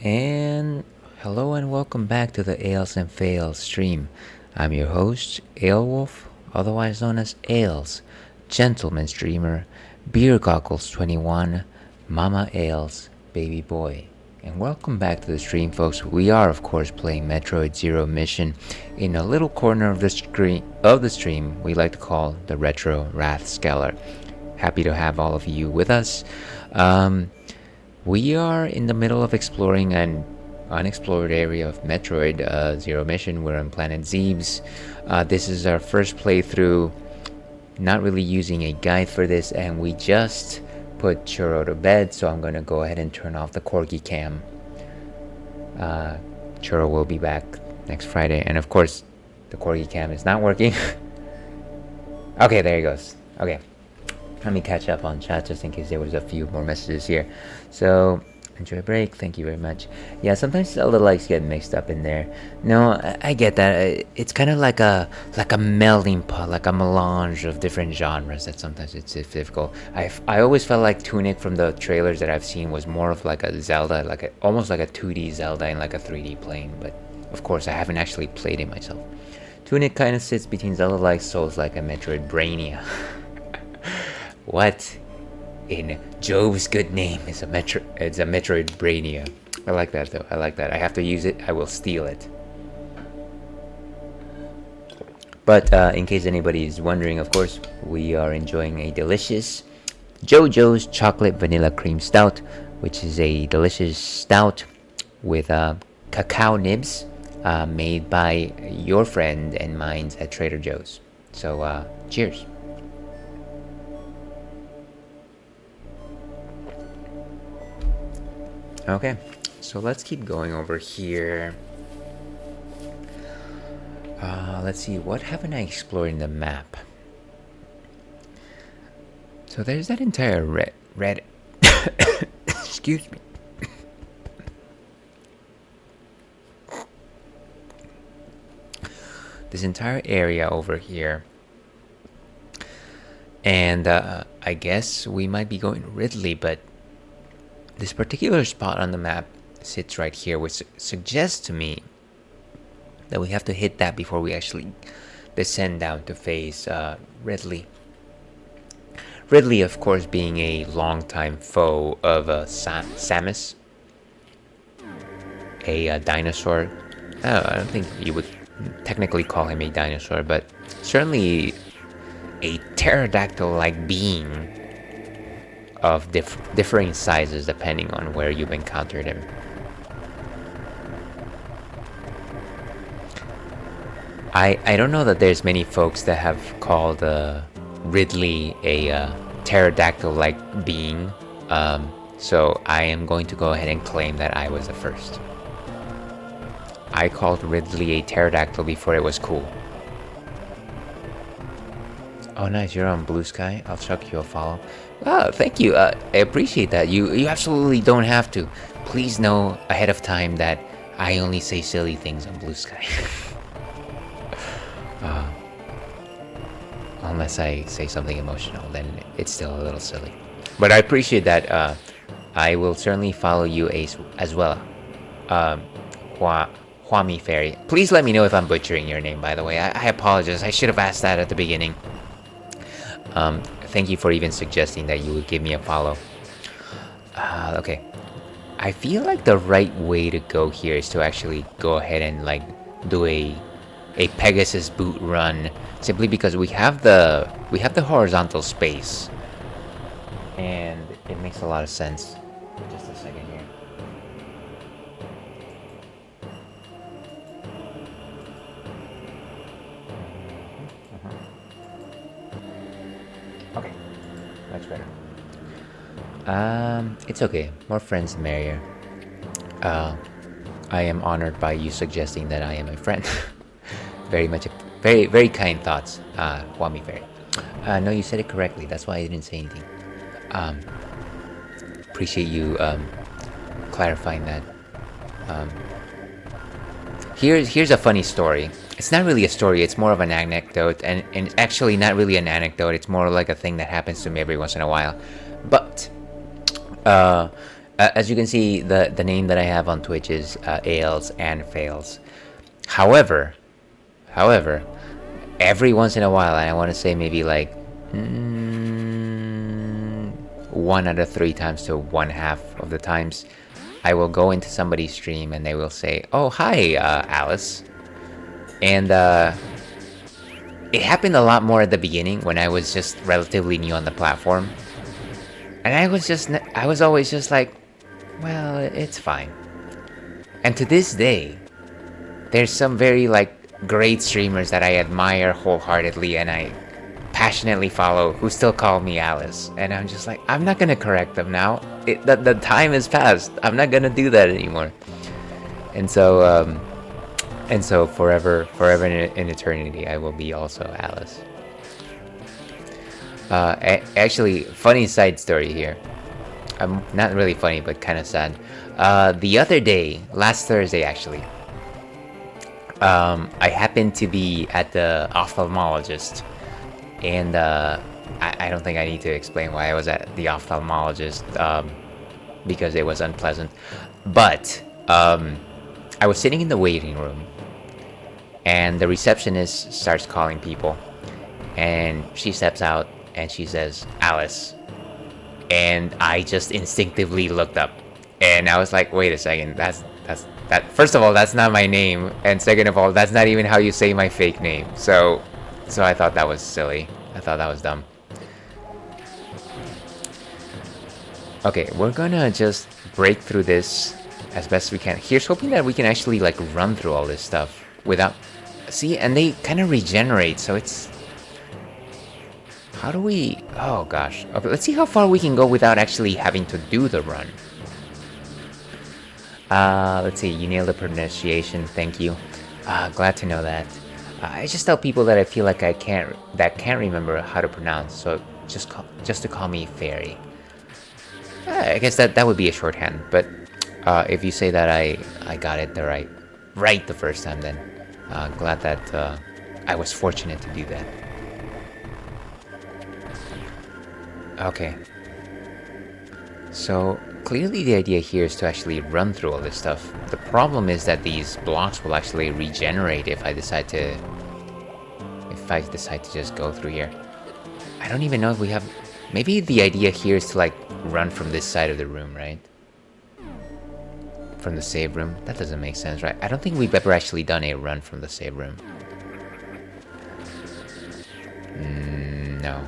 And hello and welcome back to the Ales and Fails stream. I'm your host, Aelwolf, otherwise known as Ales, gentleman streamer, Beer Goggles 21, Mama Ales, baby boy. And welcome back to the stream, folks. We are, of course, playing Metroid Zero Mission in a little corner of the stream we like to call the Retro Wrath Scalar. Happy to have all of you with us. We are in the middle of exploring an unexplored area of Metroid Zero Mission. We're on planet Zebes. This is our first playthrough, not really using a guide for this, and we just put Churro to bed, so I'm going to go ahead and turn off the Corgi cam. Churro will be back next Friday, and of course, the Corgi cam is not working. Okay, there he goes. Okay. Let me catch up on chat just in case there was a few more messages here. So, enjoy a break. Thank you very much. Yeah, sometimes all the likes get mixed up in there. No, I get that. It's kind of like a melting pot, like a melange of different genres that sometimes it's difficult. I always felt like Tunic from the trailers that I've seen was more of like a Zelda, almost like a 2D Zelda in like a 3D plane. But of course, I haven't actually played it myself. Tunic kind of sits between Zelda-like, Souls-like, and Metroid Brainia. What in Jove's good name is it's a Metroid Brainia. I like that though. I like that. I have to use it. I will steal it. But in case anybody is wondering, of course, we are enjoying a delicious JoJo's Chocolate Vanilla Cream Stout, which is a delicious stout with cacao nibs made by your friend and mine at Trader Joe's. So cheers. Okay, so let's keep going over here. Let's see, what haven't I explored in the map? So there's that entire red excuse me. This entire area over here. And I guess we might be going Ridley, but this particular spot on the map sits right here, which suggests to me that we have to hit that before we actually descend down to face Ridley. Ridley, of course, being a longtime foe of Samus, a dinosaur. I don't think you would technically call him a dinosaur, but certainly a pterodactyl-like being of differing sizes depending on where you've encountered him. I don't know that there's many folks that have called Ridley a pterodactyl-like being, so I am going to go ahead and claim that I was the first. I called Ridley a pterodactyl before it was cool. Oh nice, you're on Blue Sky. I'll chuck you a follow. Oh, thank you. I appreciate that. You absolutely don't have to. Please know ahead of time that I only say silly things on Blue Sky. Unless I say something emotional, then it's still a little silly. But I appreciate that. I will certainly follow you as well. Huami Fairy. Please let me know if I'm butchering your name, by the way. I apologize. I should have asked that at the beginning. Thank you for even suggesting that you would give me a follow. Okay. I feel like the right way to go here is to actually go ahead and like do a Pegasus boot run, simply because we have the horizontal space, and it makes a lot of sense. Just a second here. Okay, much better. It's okay. More friends, the merrier. I am honored by you suggesting that I am a friend. Very kind thoughts, Wami Fairy. No, you said it correctly. That's why I didn't say anything. Appreciate you clarifying that. Here's a funny story. It's not really a story, it's more of an anecdote, and actually not really an anecdote, it's more like a thing that happens to me every once in a while. But As you can see, the name that I have on Twitch is ALs and Fails. However, however, every once in a while, and I want to say maybe like 1 out of 3 times to 1/2 of the times, I will go into somebody's stream and they will say, "Oh, hi, Alice," and it happened a lot more at the beginning when I was just relatively new on the platform, and I was always just like, well, it's fine. And to this day, there's some very like great streamers that I admire wholeheartedly and I passionately follow who still call me Alice, and I'm just like, I'm not gonna correct them now. The time has passed. I'm not gonna do that anymore. And so forever in eternity, I will be also Alice. Actually, funny side story here. Not really funny, but kind of sad. The other day, last Thursday actually, I happened to be at the ophthalmologist, and I don't think I need to explain why I was at the ophthalmologist, because it was unpleasant. But I was sitting in the waiting room, and the receptionist starts calling people, and she steps out and she says, "Alice," and I just instinctively looked up, and I was like, "Wait a second, that. First of all, that's not my name, and second of all, that's not even how you say my fake name." So I thought that was silly. I thought that was dumb. Okay, we're gonna just break through this as best we can. Here's hoping that we can actually like run through all this stuff without... See, and they kind of regenerate, so it's... How do we... Oh gosh. Okay, let's see how far we can go without actually having to do the run. Let's see, you nailed the pronunciation, thank you. Glad to know that. I just tell people that I feel like can't remember how to pronounce, so just to call me Fairy. I guess that would be a shorthand, but if you say that I got it the right the first time, then glad that I was fortunate to do that. Okay. So clearly the idea here is to actually run through all this stuff. The problem is that these blocks will actually regenerate if I decide to just go through here. I don't even know if we have... Maybe the idea here is to like run from this side of the room, right? From the save room? That doesn't make sense, right? I don't think we've ever actually done a run from the save room. No.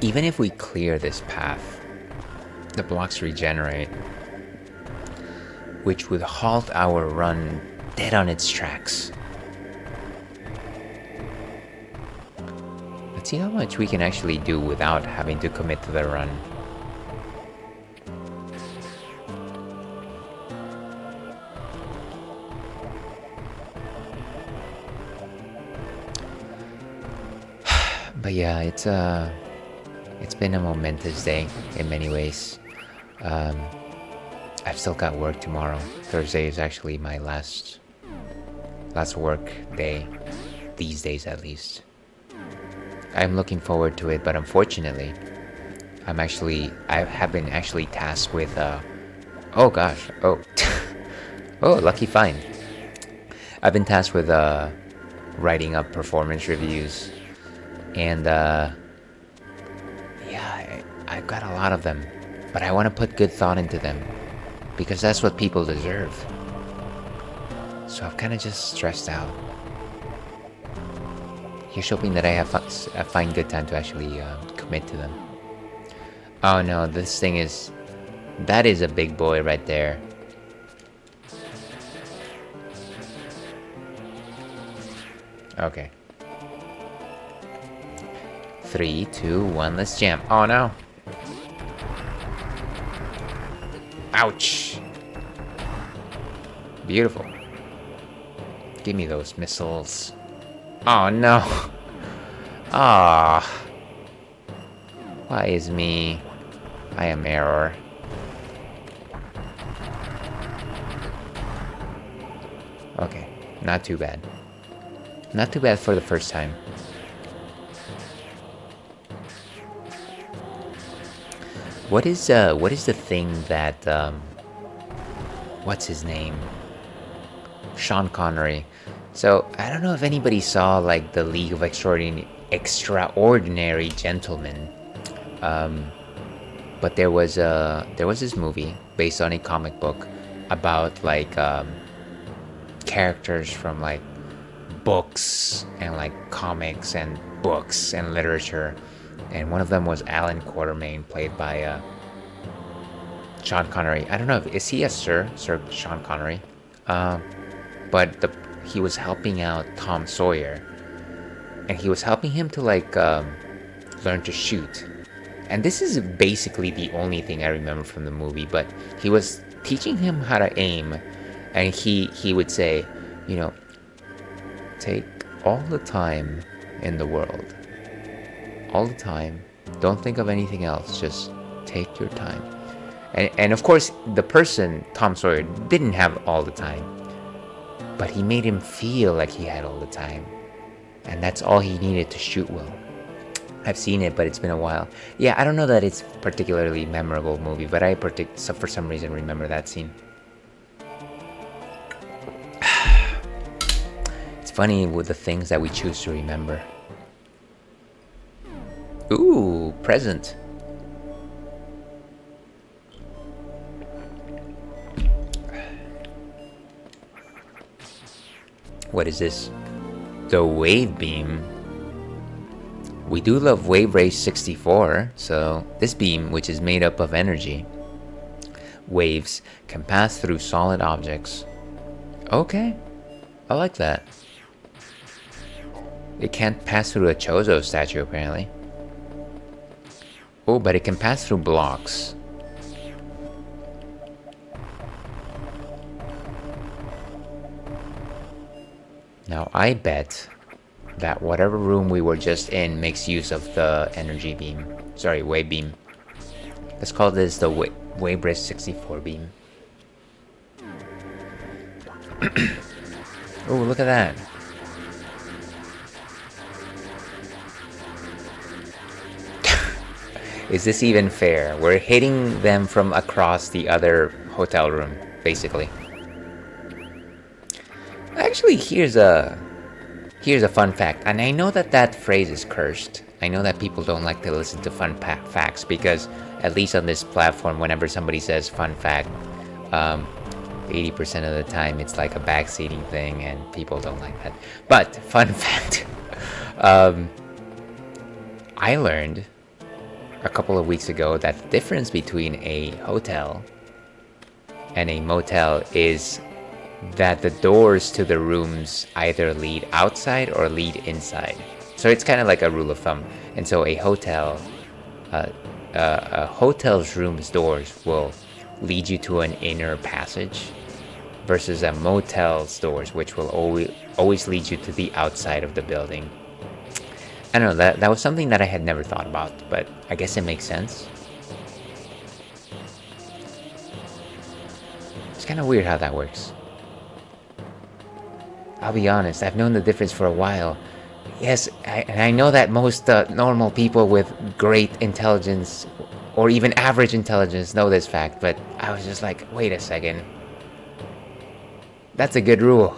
Even if we clear this path, the blocks regenerate, which would halt our run dead on its tracks. Let's see how much we can actually do without having to commit to the run. But yeah, it's been a momentous day in many ways. I've still got work tomorrow. Thursday is actually my last work day, these days at least. I'm looking forward to it, but unfortunately, I have been actually tasked with oh gosh, oh lucky find. I've been tasked with writing up performance reviews, and yeah, I've got a lot of them, but I want to put good thought into them because that's what people deserve. So I'm kind of just stressed out. Here's hoping that I find good time to actually commit to them. Oh no, this thing is... That is a big boy right there. Okay. 3, 2, 1, let's jam. Oh no. Ouch. Beautiful. Give me those missiles. Oh no. Ah. Why is me? I am error. Okay, not too bad. Not too bad for the first time. what is the thing that what's his name? Sean Connery. So I don't know if anybody saw like the League of Extraordinary Gentlemen, um, but there was this movie based on a comic book about like characters from like books and like comics and books and literature, and one of them was Alan Quatermain, played by Sean Connery. I don't know if is he a Sir Sean Connery, uh, but he was helping out Tom Sawyer, and he was helping him to like learn to shoot. And this is basically the only thing I remember from the movie. But he was teaching him how to aim, and he would say, you know, take all the time in the world, all the time. Don't think of anything else. Just take your time. And of course, the person Tom Sawyer didn't have all the time, but he made him feel like he had all the time, and that's all he needed to shoot well. I've seen it, but it's been a while. Yeah, I don't know that it's particularly memorable movie, but for some reason remember that scene. It's funny with the things that we choose to remember. Ooh, present. What is this? The wave beam. We do love Wave Race 64, so this beam, which is made up of energy waves, can pass through solid objects. Okay, I like that. It can't pass through a Chozo statue, apparently. Oh, but it can pass through blocks. Now, I bet that whatever room we were just in makes use of the energy beam. Sorry, wave beam. Let's call this the Wave 64 beam. Oh, look at that. Is this even fair? We're hitting them from across the other hotel room, basically. Actually, here's a fun fact, and I know that phrase is cursed. I know that people don't like to listen to fun facts because, at least on this platform, whenever somebody says fun fact, 80% of the time it's like a backseating thing, and people don't like that. But fun fact, I learned a couple of weeks ago that the difference between a hotel and a motel is that the doors to the rooms either lead outside or lead inside. So it's kind of like a rule of thumb. And so a hotel's room's doors will lead you to an inner passage versus a motel's doors, which will always lead you to the outside of the building. I don't know, that was something that I had never thought about, but I guess it makes sense. It's kind of weird how that works. I'll be honest, I've known the difference for a while. Yes, and I know that most normal people with great intelligence, or even average intelligence, know this fact, but I was just like, wait a second. That's a good rule.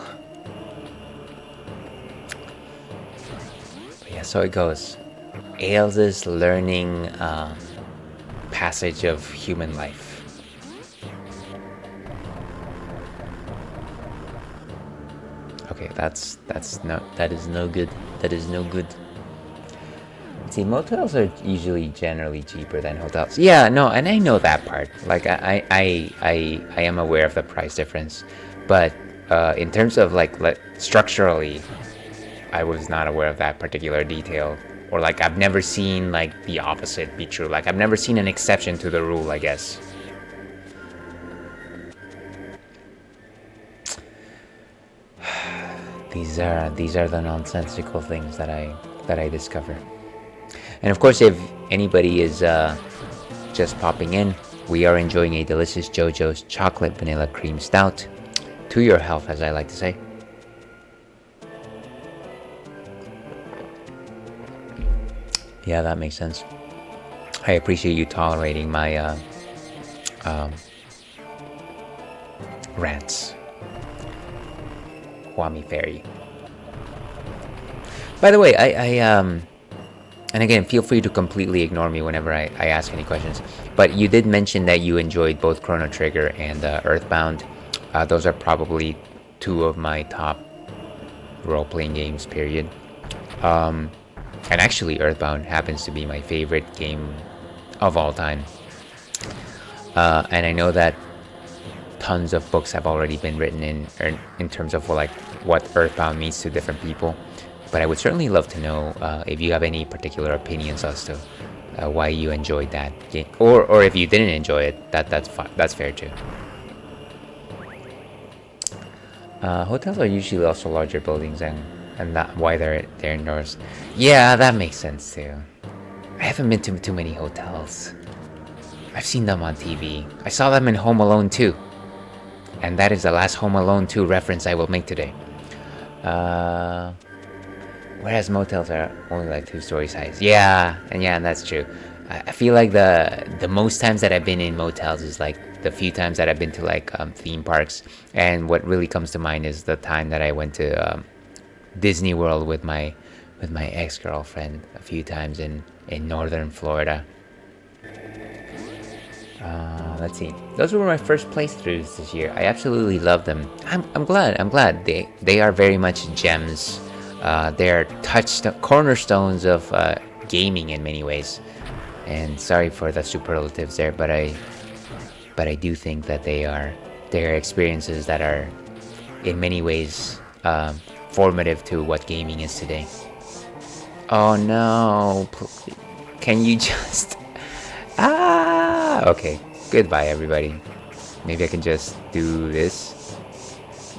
But yeah, so it goes. Ailes's learning passage of human life. Okay, that is no good. That is no good. See, motels are usually generally cheaper than hotels. Yeah, no, and I know that part. Like I am aware of the price difference, but in terms of like structurally, I was not aware of that particular detail. Or like I've never seen like the opposite be true. Like I've never seen an exception to the rule, I guess. These are the nonsensical things that I discover. And of course, if anybody is just popping in, we are enjoying a delicious JoJo's chocolate vanilla cream stout. To your health, as I like to say. Yeah, that makes sense. I appreciate you tolerating my um, rants. Wami Fairy. By the way, and again, feel free to completely ignore me whenever I ask any questions. But you did mention that you enjoyed both Chrono Trigger and Earthbound. Those are probably two of my top role-playing games, period. And actually, Earthbound happens to be my favorite game of all time. And I know that tons of books have already been written in terms of like what Earthbound means to different people. But I would certainly love to know if you have any particular opinions as to why you enjoyed that game, or if you didn't enjoy it, that's fine. That's fair too. Hotels are usually also larger buildings, and that why they're indoors. Yeah, that makes sense too. I haven't been to too many hotels. I've seen them on TV. I saw them in Home Alone 2. And that is the last Home Alone 2 reference I will make today. Whereas motels are only like 2 stories high. Yeah, and that's true. I feel like the most times that I've been in motels is like the few times that I've been to like theme parks. And what really comes to mind is the time that I went to Disney World with my ex-girlfriend a few times in northern Florida. Let's see. Those were my first playthroughs this year. I absolutely love them. I'm glad. They are very much gems. They are cornerstones of gaming in many ways. And sorry for the superlatives there, but I do think that they are experiences that are in many ways formative to what gaming is today. Oh no! Can you just? Okay. Goodbye, everybody. Maybe I can just do this.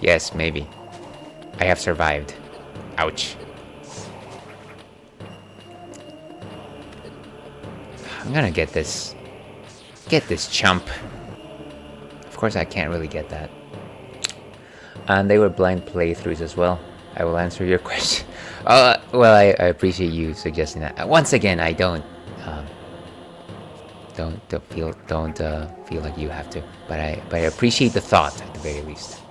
Yes, maybe. I have survived. Ouch. I'm gonna get this. Get this chump. Of course, I can't really get that. And they were blind playthroughs as well. I will answer your question. Well, I appreciate you suggesting that. Once again, I don't feel like you have to, but I appreciate the thought at the very least.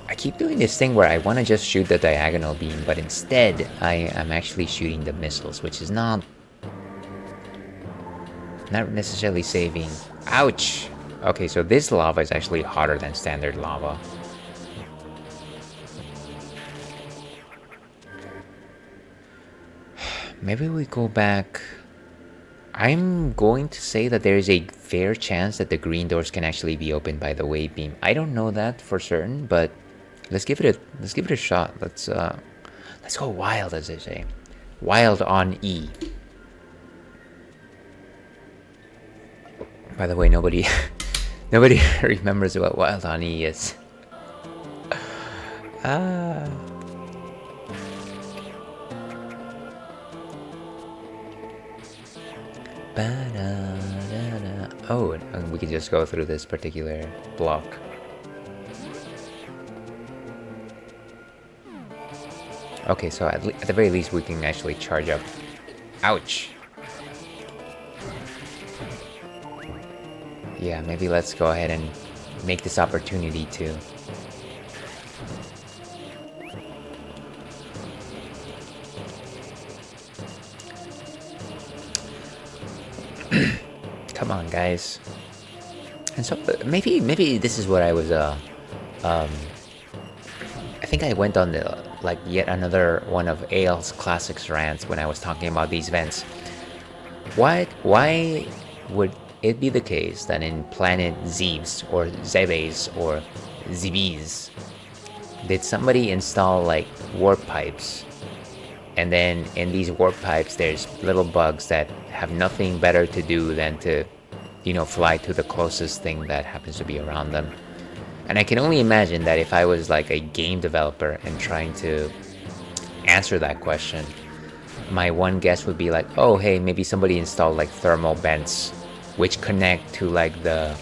I keep doing this thing where I want to just shoot the diagonal beam, but instead I am actually shooting the missiles, which is not necessarily saving. Ouch! Okay, so this lava is actually hotter than standard lava. Maybe we go back. I'm going to say that there is a fair chance that the green doors can actually be opened by the wave beam. I don't know that for certain, but let's give it a shot. Let's go wild, as they say. Wild on E. By the way, nobody remembers what Wild on E is. Oh, and we can just go through this particular block. Okay, so at the very least we can actually charge up. Ouch! Yeah, maybe let's go ahead and make this opportunity to... Come on, guys. And so maybe this is what I was I think I went on the like yet another one of AL's classics rants when I was talking about these vents. Why would it be the case that in Planet Zebes or Zebes or Zebes did somebody install like warp pipes, and then in these warp pipes there's little bugs that have nothing better to do than to, you know, fly to the closest thing that happens to be around them? And I can only imagine that if I was like a game developer and trying to answer that question, my one guess would be like, oh hey, maybe somebody installed like thermal vents which connect to like the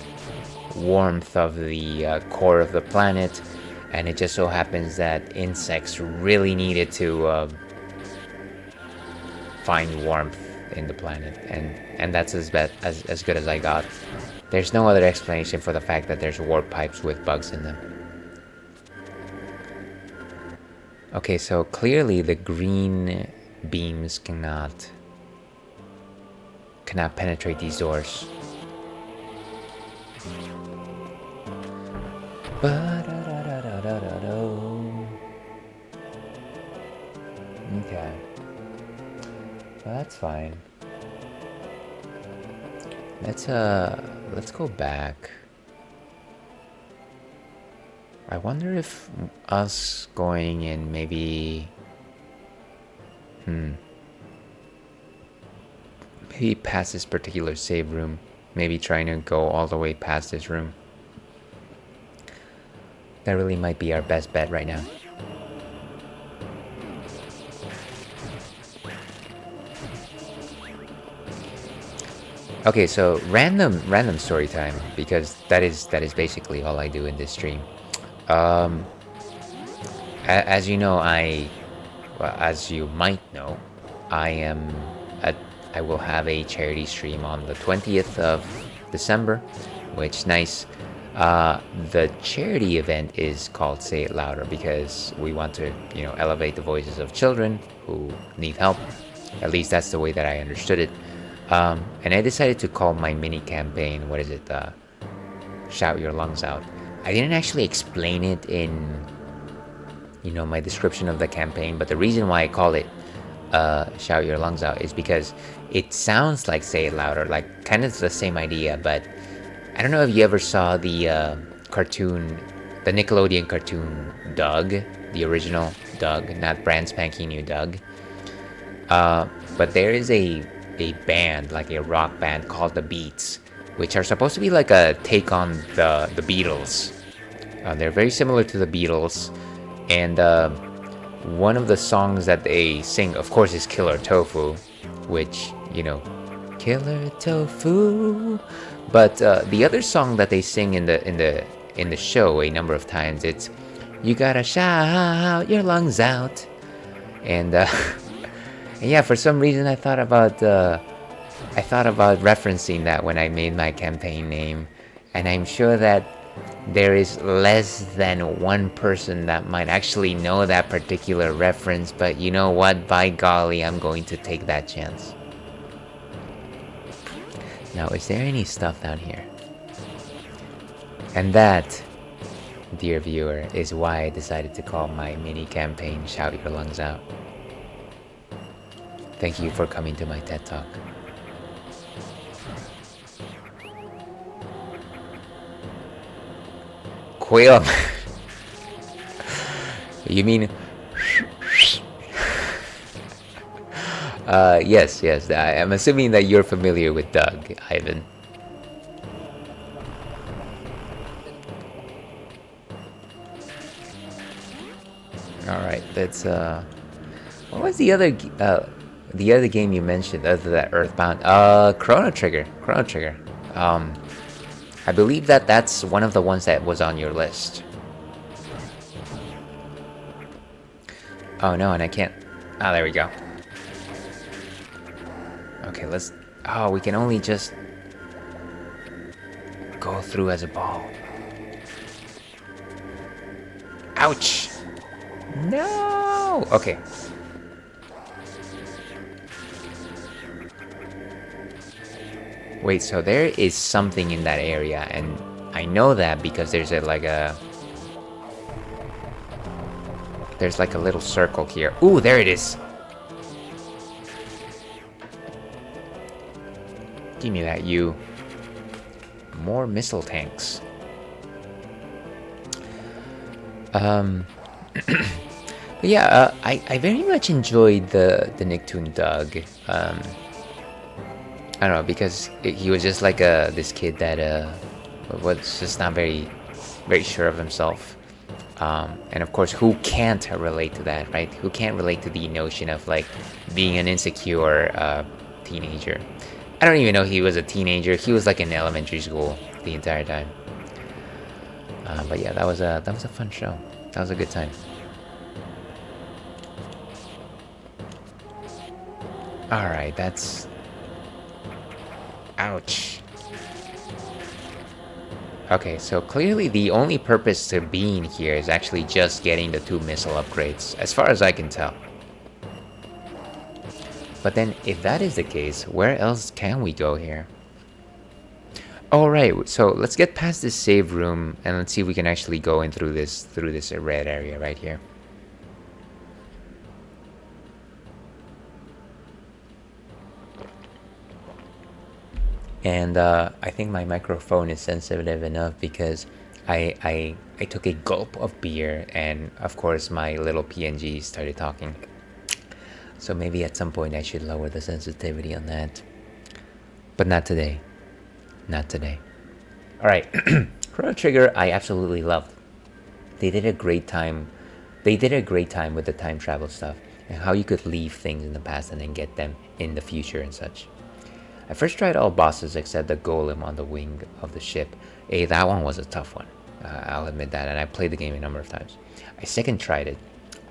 warmth of the core of the planet, and it just so happens that insects really needed to find warmth in the planet, and that's as good as I got. There's no other explanation for the fact that there's warp pipes with bugs in them. Okay, so clearly the green beams cannot penetrate these doors. Okay. Well, that's fine. Let's go back. I wonder if us going in maybe maybe past this particular save room, maybe trying to go all the way past this room. That really might be our best bet right now. Okay, so random story time, because that is basically all I do in this stream. As you know, as you might know, I will have a charity stream on the 20th of December, which nice. The charity event is called Say It Louder because we want to, elevate the voices of children who need help. At least that's the way that I understood it. And I decided to call my mini campaign, Shout Your Lungs Out. I didn't actually explain it in, my description of the campaign, but the reason why I call it Shout Your Lungs Out is because it sounds like Say It Louder, like kind of the same idea, but I don't know if you ever saw the cartoon, the Nickelodeon cartoon Doug, the original Doug, not brand spanking new Doug. But there is a band, like a rock band called the Beats, which are supposed to be like a take on the Beatles. They're very similar to the Beatles, and one of the songs that they sing, of course, is Killer Tofu, which, Killer Tofu. But the other song that they sing in the show a number of times, it's You Gotta Shout Your Lungs Out. And and yeah, for some reason I thought about referencing that when I made my campaign name, and I'm sure that there is less than one person that might actually know that particular reference, but you know what? By golly, I'm going to take that chance. Now, is there any stuff down here? And that, dear viewer, is why I decided to call my mini campaign Shout Your Lungs Out. Thank you for coming to my TED Talk. Quail. You mean? Yes. I'm assuming that you're familiar with Doug, Ivan. All right, let's. What was the other game you mentioned other than that Earthbound? Chrono Trigger. I believe that's one of the ones that was on your list. Oh no, and I can't. Ah, there we go. Okay, let's. Oh, we can only just go through as a ball. Ouch! No! Okay. Wait, so there is something in that area, and I know that because there's like a little circle here. Ooh, there it is. Give me that, you. More missile tanks. But yeah, I very much enjoyed the Nicktoon Doug. I don't know, because he was just like this kid that was just not very sure of himself. And of course, who can't relate to that, right? Who can't relate to the notion of like being an insecure teenager? I don't even know he was a teenager. He was like in elementary school the entire time. But yeah, that was a fun show. That was a good time. All right, that's ouch. Okay, so clearly the only purpose to being here is actually just getting the 2 missile upgrades, as far as I can tell. But then, if that is the case, where else can we go here? Alright, so let's get past this save room and let's see if we can actually go in through this red area right here. And I think my microphone is sensitive enough because I took a gulp of beer and of course my little PNG started talking. So maybe at some point I should lower the sensitivity on that. But not today. Not today. Alright, Chrono Trigger I absolutely loved. They did a great time. They did a great time with the time travel stuff and how you could leave things in the past and then get them in the future and such. I first tried all bosses except the golem on the wing of the ship. Hey, that one was a tough one. I'll admit that, and I played the game a number of times. I second tried it.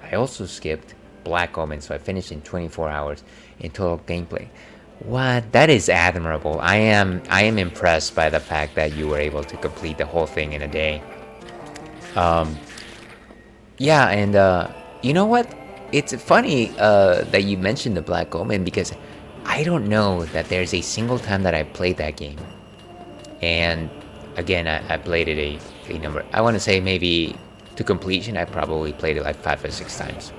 I also skipped Black Omen, so I finished in 24 hours in total gameplay. What? That is admirable. I am impressed by the fact that you were able to complete the whole thing in a day. Yeah, and you know what? It's funny that you mentioned the Black Omen because I don't know that there's a single time that I played that game. And again, I played it a number. I want to say maybe to completion, I probably played it like 5 or 6 times.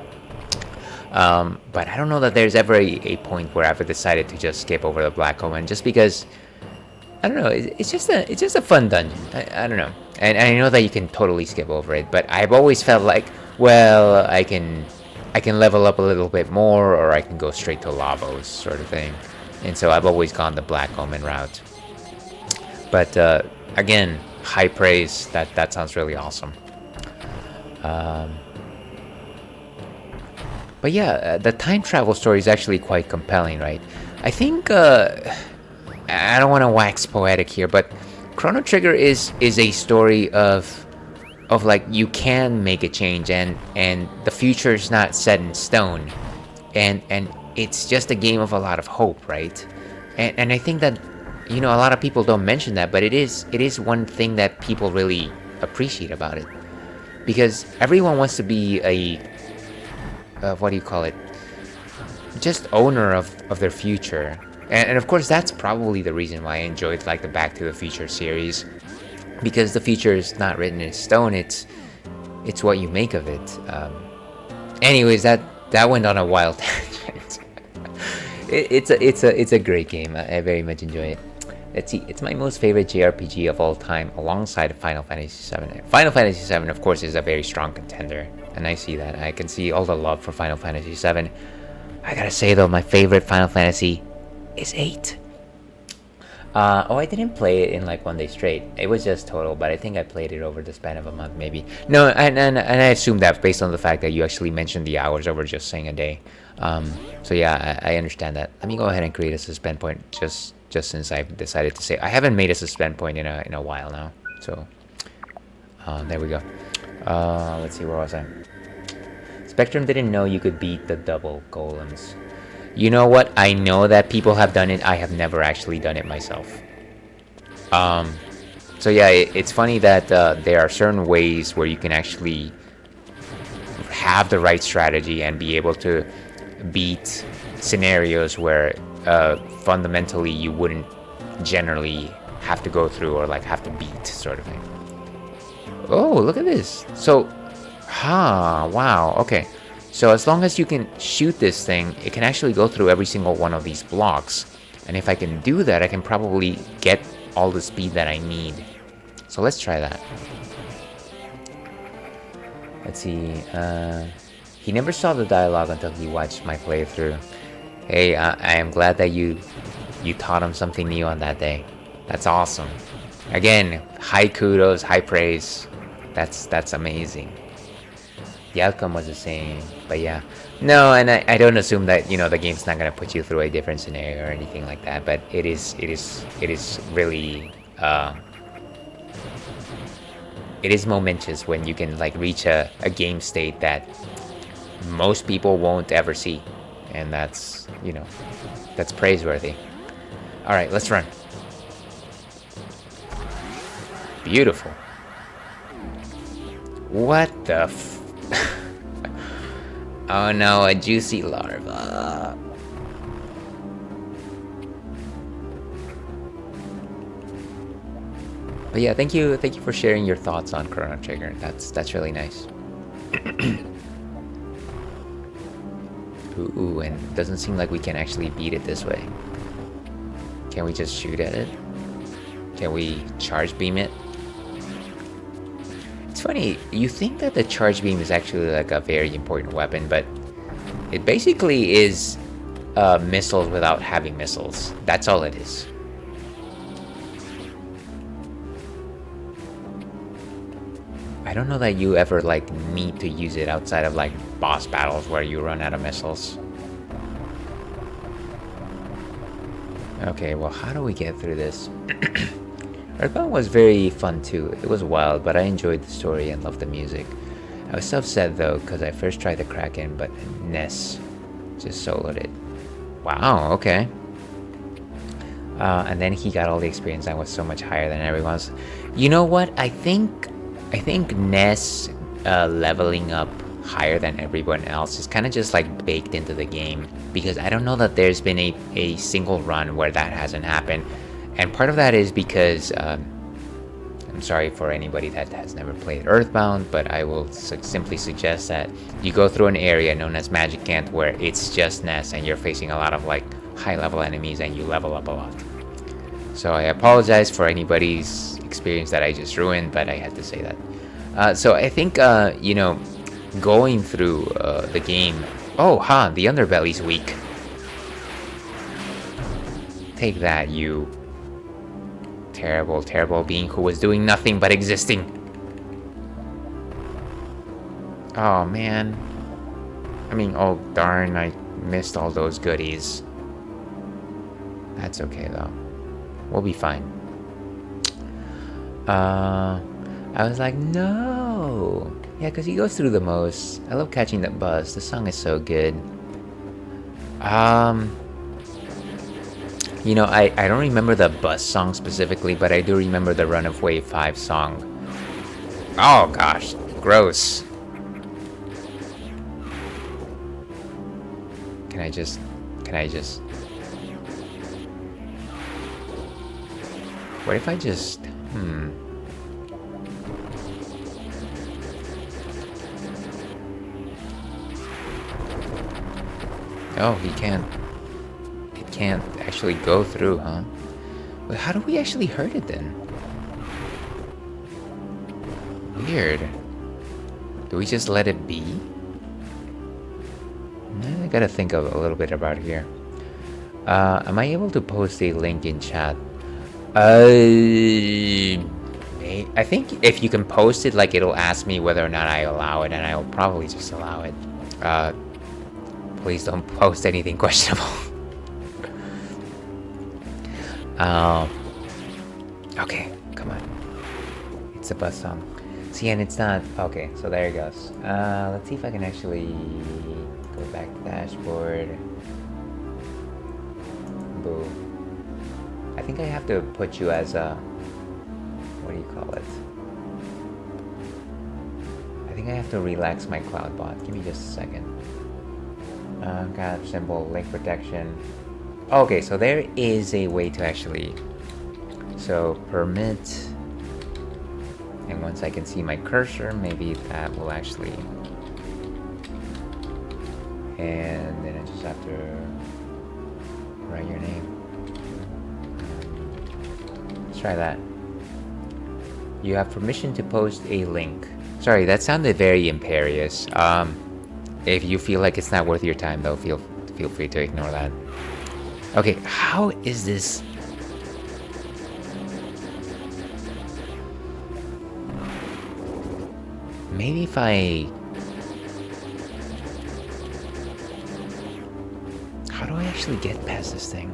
But I don't know that there's ever a point where I've decided to just skip over the Black Omen just because I don't know. It's just a fun dungeon. I don't know, and I know that you can totally skip over it, but I've always felt like, well, I can level up a little bit more, or I can go straight to Lavos sort of thing, and so I've always gone the Black Omen route. But again, high praise. That sounds really awesome. But yeah, the time travel story is actually quite compelling, right? I think I don't want to wax poetic here, but Chrono Trigger is a story of like you can make a change and the future is not set in stone, and it's just a game of a lot of hope, right? And I think that a lot of people don't mention that, but it is one thing that people really appreciate about it, because everyone wants to be a what do you call it? Just owner of their future. And of course, that's probably the reason why I enjoyed like the Back to the Future series, because the future is not written in stone. It's what you make of it. Anyways, that went on a wild tangent. It's a great game. I very much enjoy it. Let's see, it's my most favorite JRPG of all time, alongside Final Fantasy VII. Final Fantasy VII, of course, is a very strong contender, and I see that. I can see all the love for Final Fantasy VII. I gotta say though, my favorite Final Fantasy is 8. I didn't play it in like one day straight. It was just total, but I think I played it over the span of a month, maybe. No, and I assume that based on the fact that you actually mentioned the hours over just saying a day. So yeah, I understand that. Let me go ahead and create a suspend point just since I've decided to say I haven't made a suspend point in a while now. So there we go. Let's see, where was I? Spectrum didn't know you could beat the double golems. You know what? I know that people have done it. I have never actually done it myself. So yeah, it's funny that there are certain ways where you can actually have the right strategy and be able to beat scenarios where fundamentally you wouldn't generally have to go through or like have to beat, sort of thing. Oh, look at this. So, wow, okay. So as long as you can shoot this thing, it can actually go through every single one of these blocks. And if I can do that, I can probably get all the speed that I need. So let's try that. Let's see. He never saw the dialogue until he watched my playthrough. Hey, I am glad that you taught him something new on that day. That's awesome. Again, high kudos, high praise. That's amazing. The outcome was the same, but yeah. No, and I don't assume that the game's not gonna put you through a different scenario or anything like that. But it is really it is momentous when you can like reach a game state that most people won't ever see, and that's, you know, that's praiseworthy. All right, let's run. Beautiful. What the oh no, a juicy larva. But yeah, thank you for sharing your thoughts on Chrono Trigger. That's really nice. Ooh, and it doesn't seem like we can actually beat it this way. Can we just shoot at it? Can we charge beam it? It's funny, you think that the charge beam is actually like a very important weapon, but it basically is missiles without having missiles. That's all it is. I don't know that you ever like need to use it outside of like boss battles where you run out of missiles. Okay, well, how do we get through this? Earthbound was very fun too. It was wild, but I enjoyed the story and loved the music. I was so upset though, because I first tried the Kraken, but Ness just soloed it. Wow, okay. And then he got all the experience and was so much higher than everyone's. You know what? I think Ness leveling up higher than everyone else is kind of just like baked into the game, because I don't know that there's been a single run where that hasn't happened. And part of that is because I'm sorry for anybody that has never played Earthbound, but I will simply suggest that you go through an area known as Magic Ant where it's just Ness and you're facing a lot of like high level enemies and you level up a lot. So I apologize for anybody's experience that I just ruined, but I had to say that. So I think, you know, going through the game... Oh, the underbelly's weak. Take that, you terrible, terrible being who was doing nothing but existing. Oh, man. I mean, oh, darn, I missed all those goodies. That's okay, though. We'll be fine. I was like, no. Yeah, because he goes through the most. I love catching that buzz. The song is so good. You know, I don't remember the bus song specifically, but I do remember the Run of Wave 5 song. Oh gosh, gross. Can I just... What if I just... Oh, he can't actually go through, huh? But how do we actually hurt it then? Weird. Do we just let it be? I gotta think a little bit about here. Am I able to post a link in chat? I think if you can post it, like, it'll ask me whether or not I allow it, and I will probably just allow it. Please don't post anything questionable. Okay, come on. It's a bus song. See, and it's not... Okay, so there it goes. Let's see if I can actually go back to the dashboard. Boo. I think I have to put you as a... What do you call it? I think I have to relax my cloud bot. Give me just a second. Got symbol, link protection. Okay, so there is a way to actually... So, permit... And once I can see my cursor, maybe that will actually... And then I just have to write your name. Let's try that. You have permission to post a link. Sorry, that sounded very imperious. If you feel like it's not worth your time, though, feel free to ignore that. Okay, how is this? Maybe if I... How do I actually get past this thing?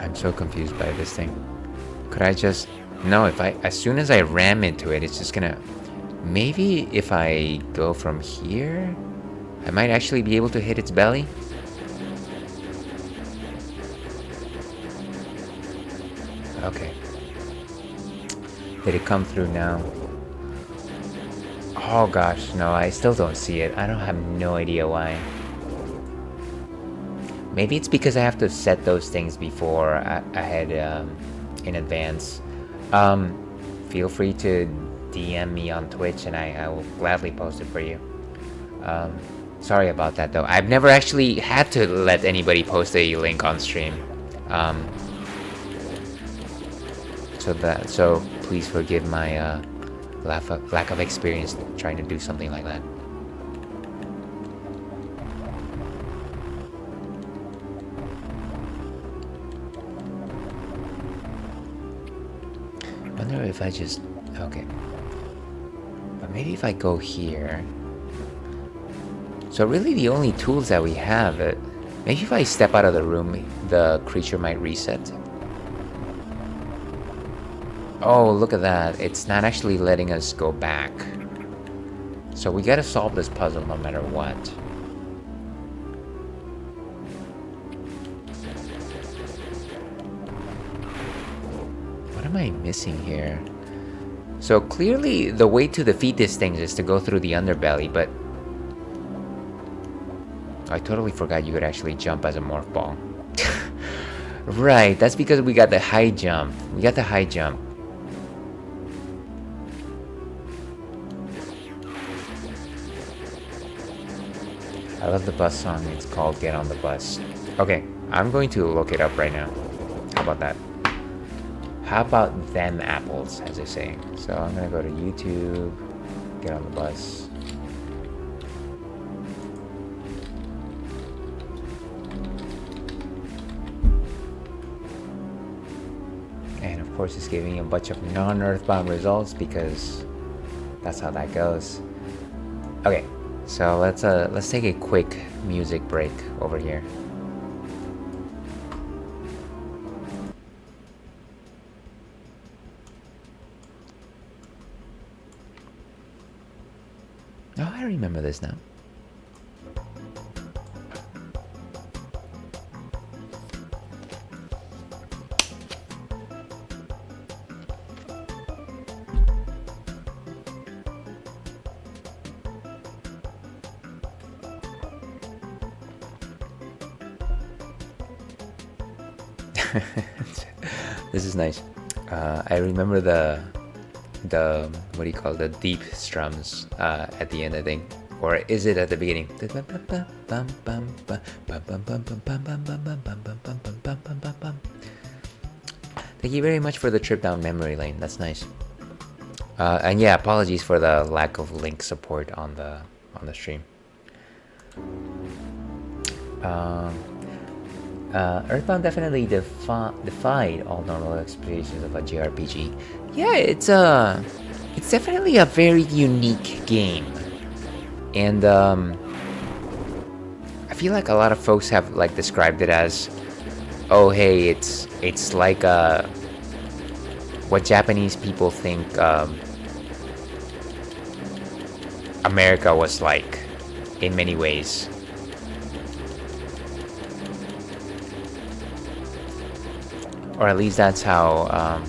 I'm so confused by this thing. Could I just... No, if I... As soon as I ram into it, it's just gonna... Maybe if I go from here, I might actually be able to hit its belly. Okay. Did it come through now? Oh gosh, no, I still don't see it. I don't have no idea why. Maybe it's because I have to set those things before ahead in advance. Feel free to DM me on Twitch and I will gladly post it for you. Sorry about that though. I've never actually had to let anybody post a link on stream. So please forgive my lack of experience trying to do something like that. I wonder if I just... Okay. But maybe if I go here... So really the only tools that we have... maybe if I step out of the room, the creature might reset. Oh, look at that. It's not actually letting us go back. So we gotta solve this puzzle no matter what. What am I missing here? So clearly the way to defeat these things is to go through the underbelly, but... I totally forgot you could actually jump as a morph ball. Right, that's because we got the high jump. We got the high jump. I love the bus song. It's called Get on the Bus. Okay, I'm going to look it up right now. How about that? How about them apples, as they say? So I'm gonna go to YouTube, Get on the Bus. And of course it's giving me a bunch of non-earthbound results because that's how that goes. Okay. So let's take a quick music break over here. Oh, I remember this now. This is nice. I remember the what do you call it? The deep strums at the end, I think, or is it at the beginning? Thank you very much for the trip down memory lane. That's nice. And yeah, apologies for the lack of link support on the stream. Earthbound definitely defied all normal expectations of a JRPG. Yeah, it's definitely a very unique game, and I feel like a lot of folks have like described it as, oh hey, it's like what Japanese people think America was like in many ways. Or at least that's how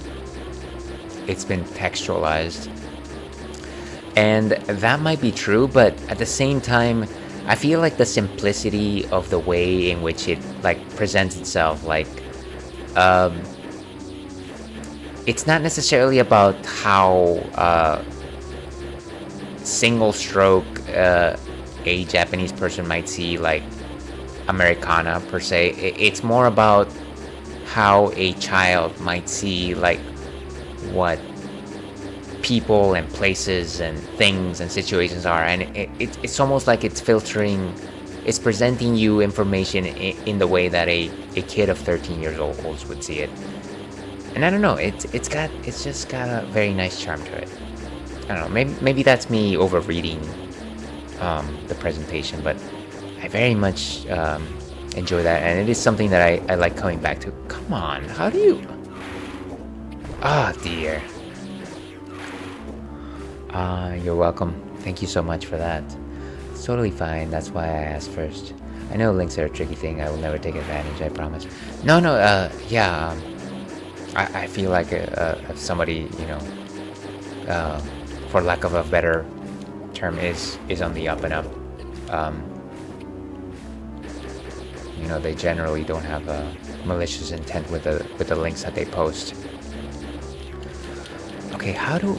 it's been textualized. And that might be true, but at the same time, I feel like the simplicity of the way in which it like presents itself, like it's not necessarily about how single stroke a Japanese person might see like Americana per se. It's more about how a child might see like what people and places and things and situations are, and it's almost like it's filtering, it's presenting you information in the way that a kid of 13 years old would see it. And I don't know, it's just got a very nice charm to it. I don't know, maybe that's me over reading the presentation, but I very much enjoy that, and it is something that I like coming back to. Come on, how do you... Ah, dear. You're welcome. Thank you so much for that. It's totally fine. That's why I asked first. I know links are a tricky thing. I will never take advantage, I promise. No, yeah. I feel like if somebody, you know, for lack of a better term, is on the up and up. You know, they generally don't have a malicious intent with the links that they post. Okay, how to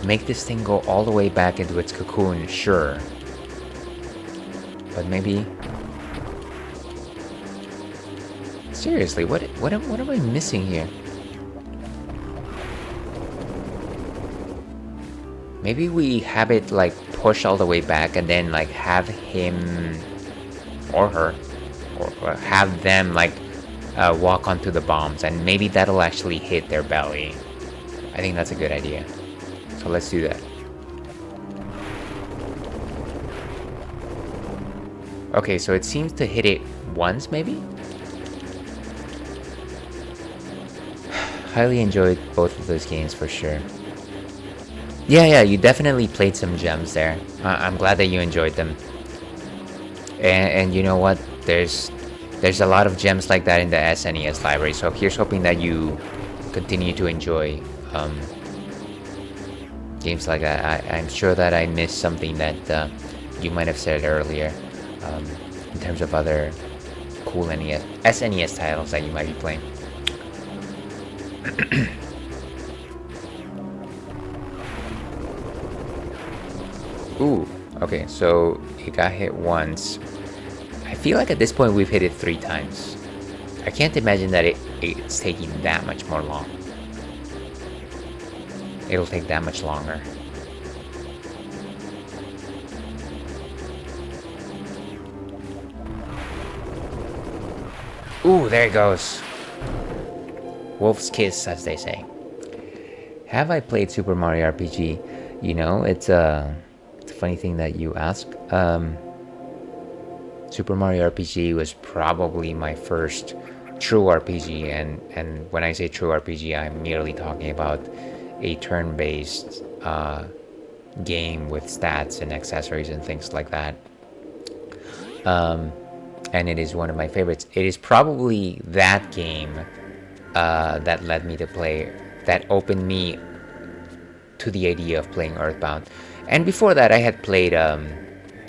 make this thing go all the way back into its cocoon? Sure, but maybe... Seriously, what am I missing here? Maybe we have it like push all the way back and then like have him or her or have them like walk onto the bombs, and maybe that'll actually hit their belly. I think that's a good idea. So let's do that. Okay, so it seems to hit it once, maybe? Highly enjoyed both of those games for sure. Yeah, you definitely played some gems there. I'm glad that you enjoyed them. And you know what? There's a lot of gems like that in the SNES library. So here's hoping that you continue to enjoy games like that. I'm sure that I missed something that you might have said earlier in terms of other cool SNES titles that you might be playing. Ooh, okay, so it got hit once. I feel like at this point we've hit it 3 times. I can't imagine that it's taking that much more long. It'll take that much longer. Ooh, there it goes. Wolf's kiss, as they say. Have I played Super Mario RPG? You know, it's a funny thing that you ask. Super Mario RPG was probably my first true RPG, and when I say true RPG, I'm merely talking about a turn-based game with stats and accessories and things like that. And it is one of my favorites. It is probably that game that led me to play, that opened me to the idea of playing Earthbound. And before that, I had played,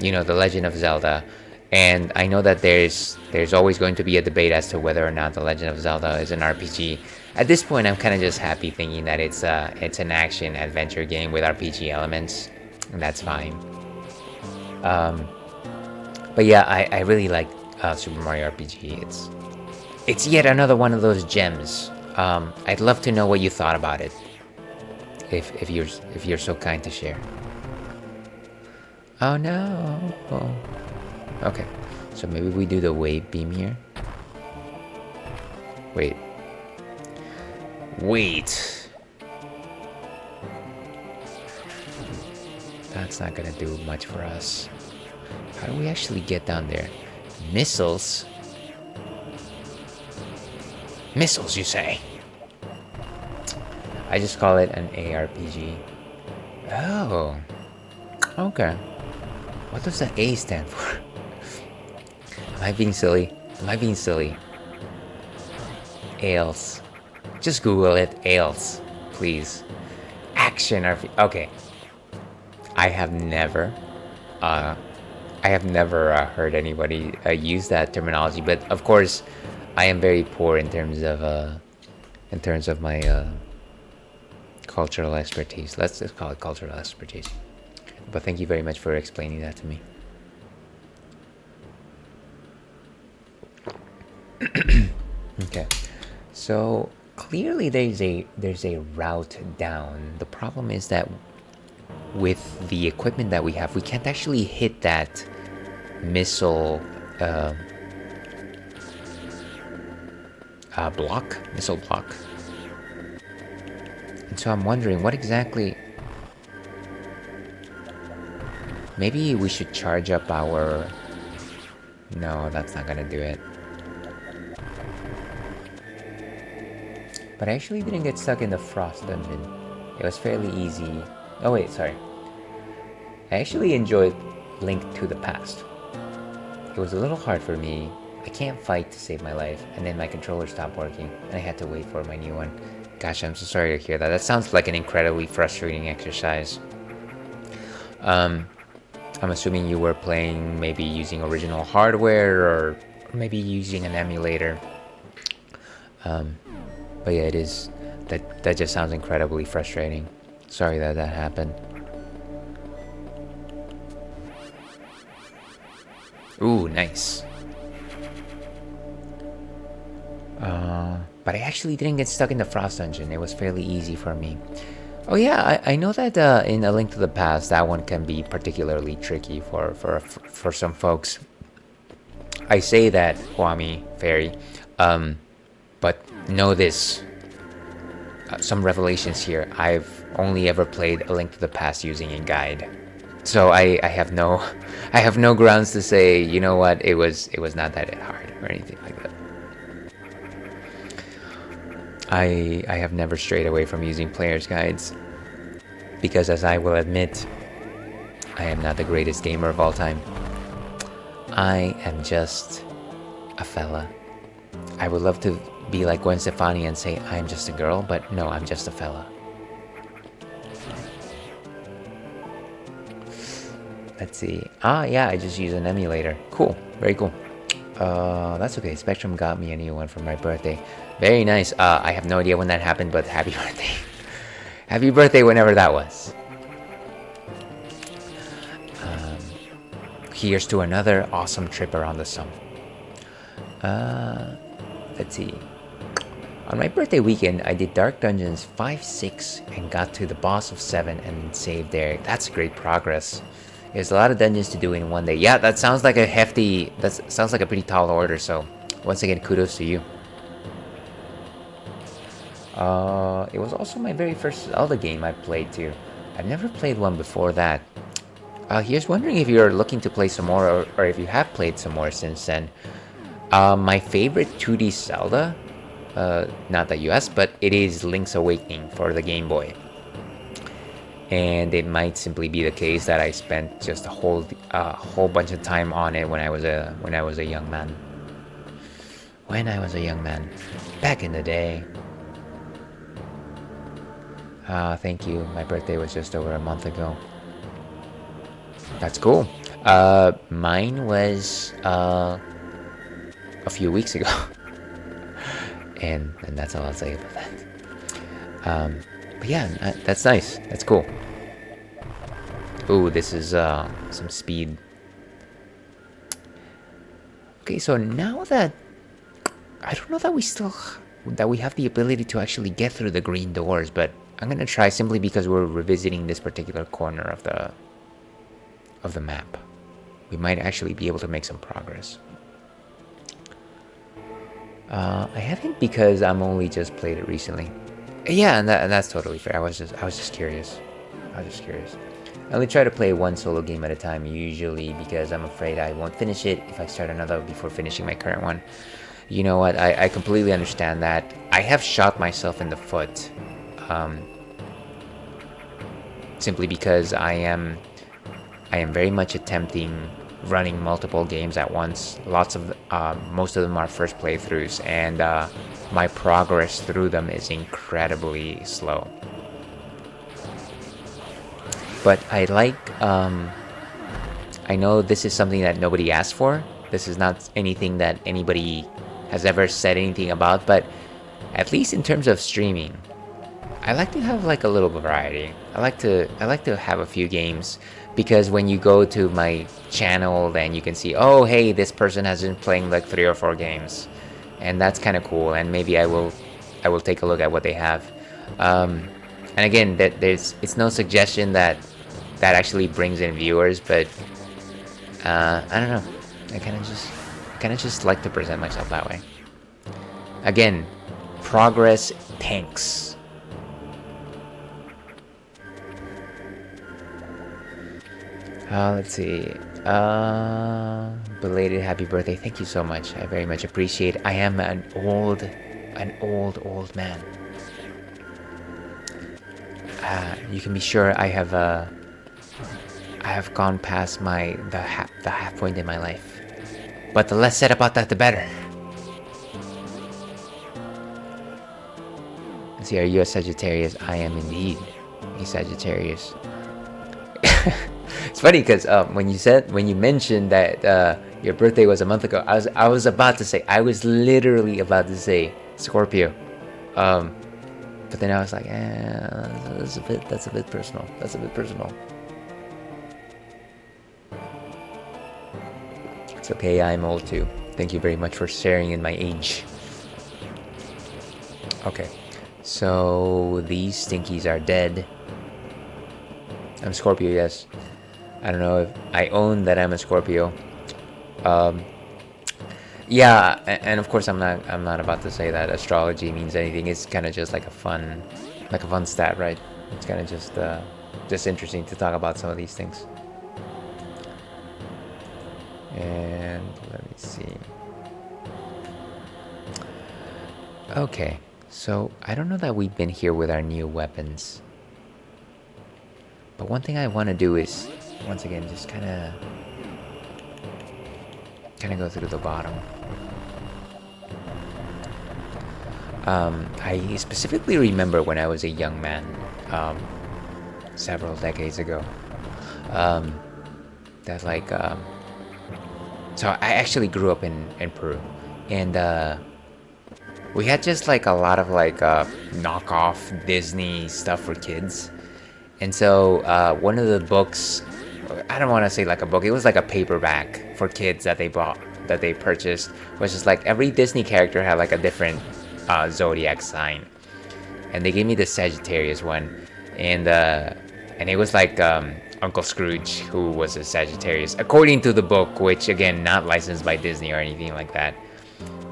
you know, The Legend of Zelda. And I know that there's always going to be a debate as to whether or not The Legend of Zelda is an RPG. At this point, I'm kind of just happy thinking that it's an action adventure game with RPG elements, and that's fine. But yeah, I really like Super Mario RPG. It's yet another one of those gems. I'd love to know what you thought about it, if you're so kind to share. Oh no. Oh. Okay, so maybe we do the wave beam here. Wait. That's not gonna do much for us. How do we actually get down there? Missiles? Missiles, you say? I just call it an ARPG. Oh. Okay. What does the A stand for? Am I being silly? Ales. Just Google it. Ales. Please. Action RPG. Okay. I have never heard anybody use that terminology, but of course, I am very poor in terms of my cultural expertise. Let's just call it cultural expertise. But thank you very much for explaining that to me. Okay, so clearly there's a route down. The problem is that with the equipment that we have, we can't actually hit that missile missile block. And so I'm wondering what exactly. Maybe we should charge up our No, that's not gonna do it. But I actually didn't get stuck in the Frost dungeon. It was fairly easy. Oh wait, sorry. I actually enjoyed Link to the Past. It was a little hard for me. I can't fight to save my life, and then my controller stopped working, and I had to wait for my new one. Gosh, I'm so sorry to hear that. That sounds like an incredibly frustrating exercise. I'm assuming you were playing maybe using original hardware, or maybe using an emulator. But yeah, it is. That just sounds incredibly frustrating. Sorry that happened. Ooh, nice. But I actually didn't get stuck in the Frost dungeon. It was fairly easy for me. Oh yeah, I know that in A Link to the Past, that one can be particularly tricky for some folks. I say that, Kwame Fairy, but know this. Some revelations here. I've only ever played A Link to the Past using a guide, so I have no I have no grounds to say, you know what, it was not that hard or anything like that. I have never strayed away from using player's guides because, as I will admit, I am not the greatest gamer of all time. I am just a fella. I would love to be like Gwen Stefani and say I'm just a girl, but no, I'm just a fella. Let's see. Ah, yeah, I just used an emulator. Cool, very cool. That's okay. Spectrum got me a new one for my birthday. Very nice. I have no idea when that happened, but happy birthday. Happy birthday whenever that was. Here's to another awesome trip around the sun. Let's see. On my birthday weekend, I did Dark Dungeons 5, 6, and got to the boss of 7 and saved there. That's great progress. There's a lot of dungeons to do in one day. Yeah, that sounds like a hefty... That sounds like a pretty tall order, so once again, kudos to you. It was also my very first Zelda game I played too. I've never played one before that. Here's wondering if you're looking to play some more, or if you have played some more since then. My favorite 2D Zelda, not the US, but it is Link's Awakening for the Game Boy. And it might simply be the case that I spent just a whole bunch of time on it when I was a young man. When I was a young man, back in the day. Thank you. My birthday was just over a month ago. That's cool. Mine was a few weeks ago. and that's all I'll say about that. But yeah, that's nice. That's cool. Ooh, this is some speed. Okay, so now that I don't know that we have the ability to actually get through the green doors, but I'm gonna try simply because we're revisiting this particular corner of the map. We might actually be able to make some progress. I haven't because I'm only just played it recently. Yeah, and that's totally fair. I was just curious. I only try to play one solo game at a time, usually because I'm afraid I won't finish it if I start another before finishing my current one. You know what? I completely understand that. I have shot myself in the foot, simply because I am very much attempting running multiple games at once. Most of them are first playthroughs, and my progress through them is incredibly slow. But I know this is something that nobody asked for. This is not anything that anybody has ever said anything about, but at least in terms of streaming, I like to have like a little variety. I like to have a few games, because when you go to my channel, then you can see, oh hey, this person has been playing like 3 or 4 games, and that's kind of cool. And maybe I will take a look at what they have. And again, it's no suggestion that actually brings in viewers, but I don't know. I kind of just like to present myself that way. Again, progress tanks. Let's see. Belated happy birthday. Thank you so much. I very much appreciate it. I am an old man. You can be sure I have gone past the half point in my life. But the less said about that, the better. Let's see, are you a Sagittarius? I am indeed a Sagittarius. It's funny because when you mentioned that your birthday was a month ago, I was about to say, I was literally about to say Scorpio, but then I was like, that's a bit personal. That's a bit personal. It's okay, I'm old too. Thank you very much for sharing in my age. Okay, so these stinkies are dead. I'm Scorpio, yes. I don't know if I own that I'm a Scorpio. Yeah, and of course I'm not about to say that astrology means anything. It's kind of just like a fun stat, right? It's kind of just interesting to talk about some of these things. And let me see. Okay, so I don't know that we've been here with our new weapons. But one thing I want to do is, once again, just kind of go through the bottom. I specifically remember when I was a young man, several decades ago, that like, so I actually grew up in Peru, and we had just like a lot of like knockoff Disney stuff for kids. And so one of the books, I don't want to say like a book, it was like a paperback for kids that they purchased, was just like every Disney character had like a different zodiac sign. And they gave me the Sagittarius one, and it was like Uncle Scrooge, who was a Sagittarius, according to the book, which again, not licensed by Disney or anything like that.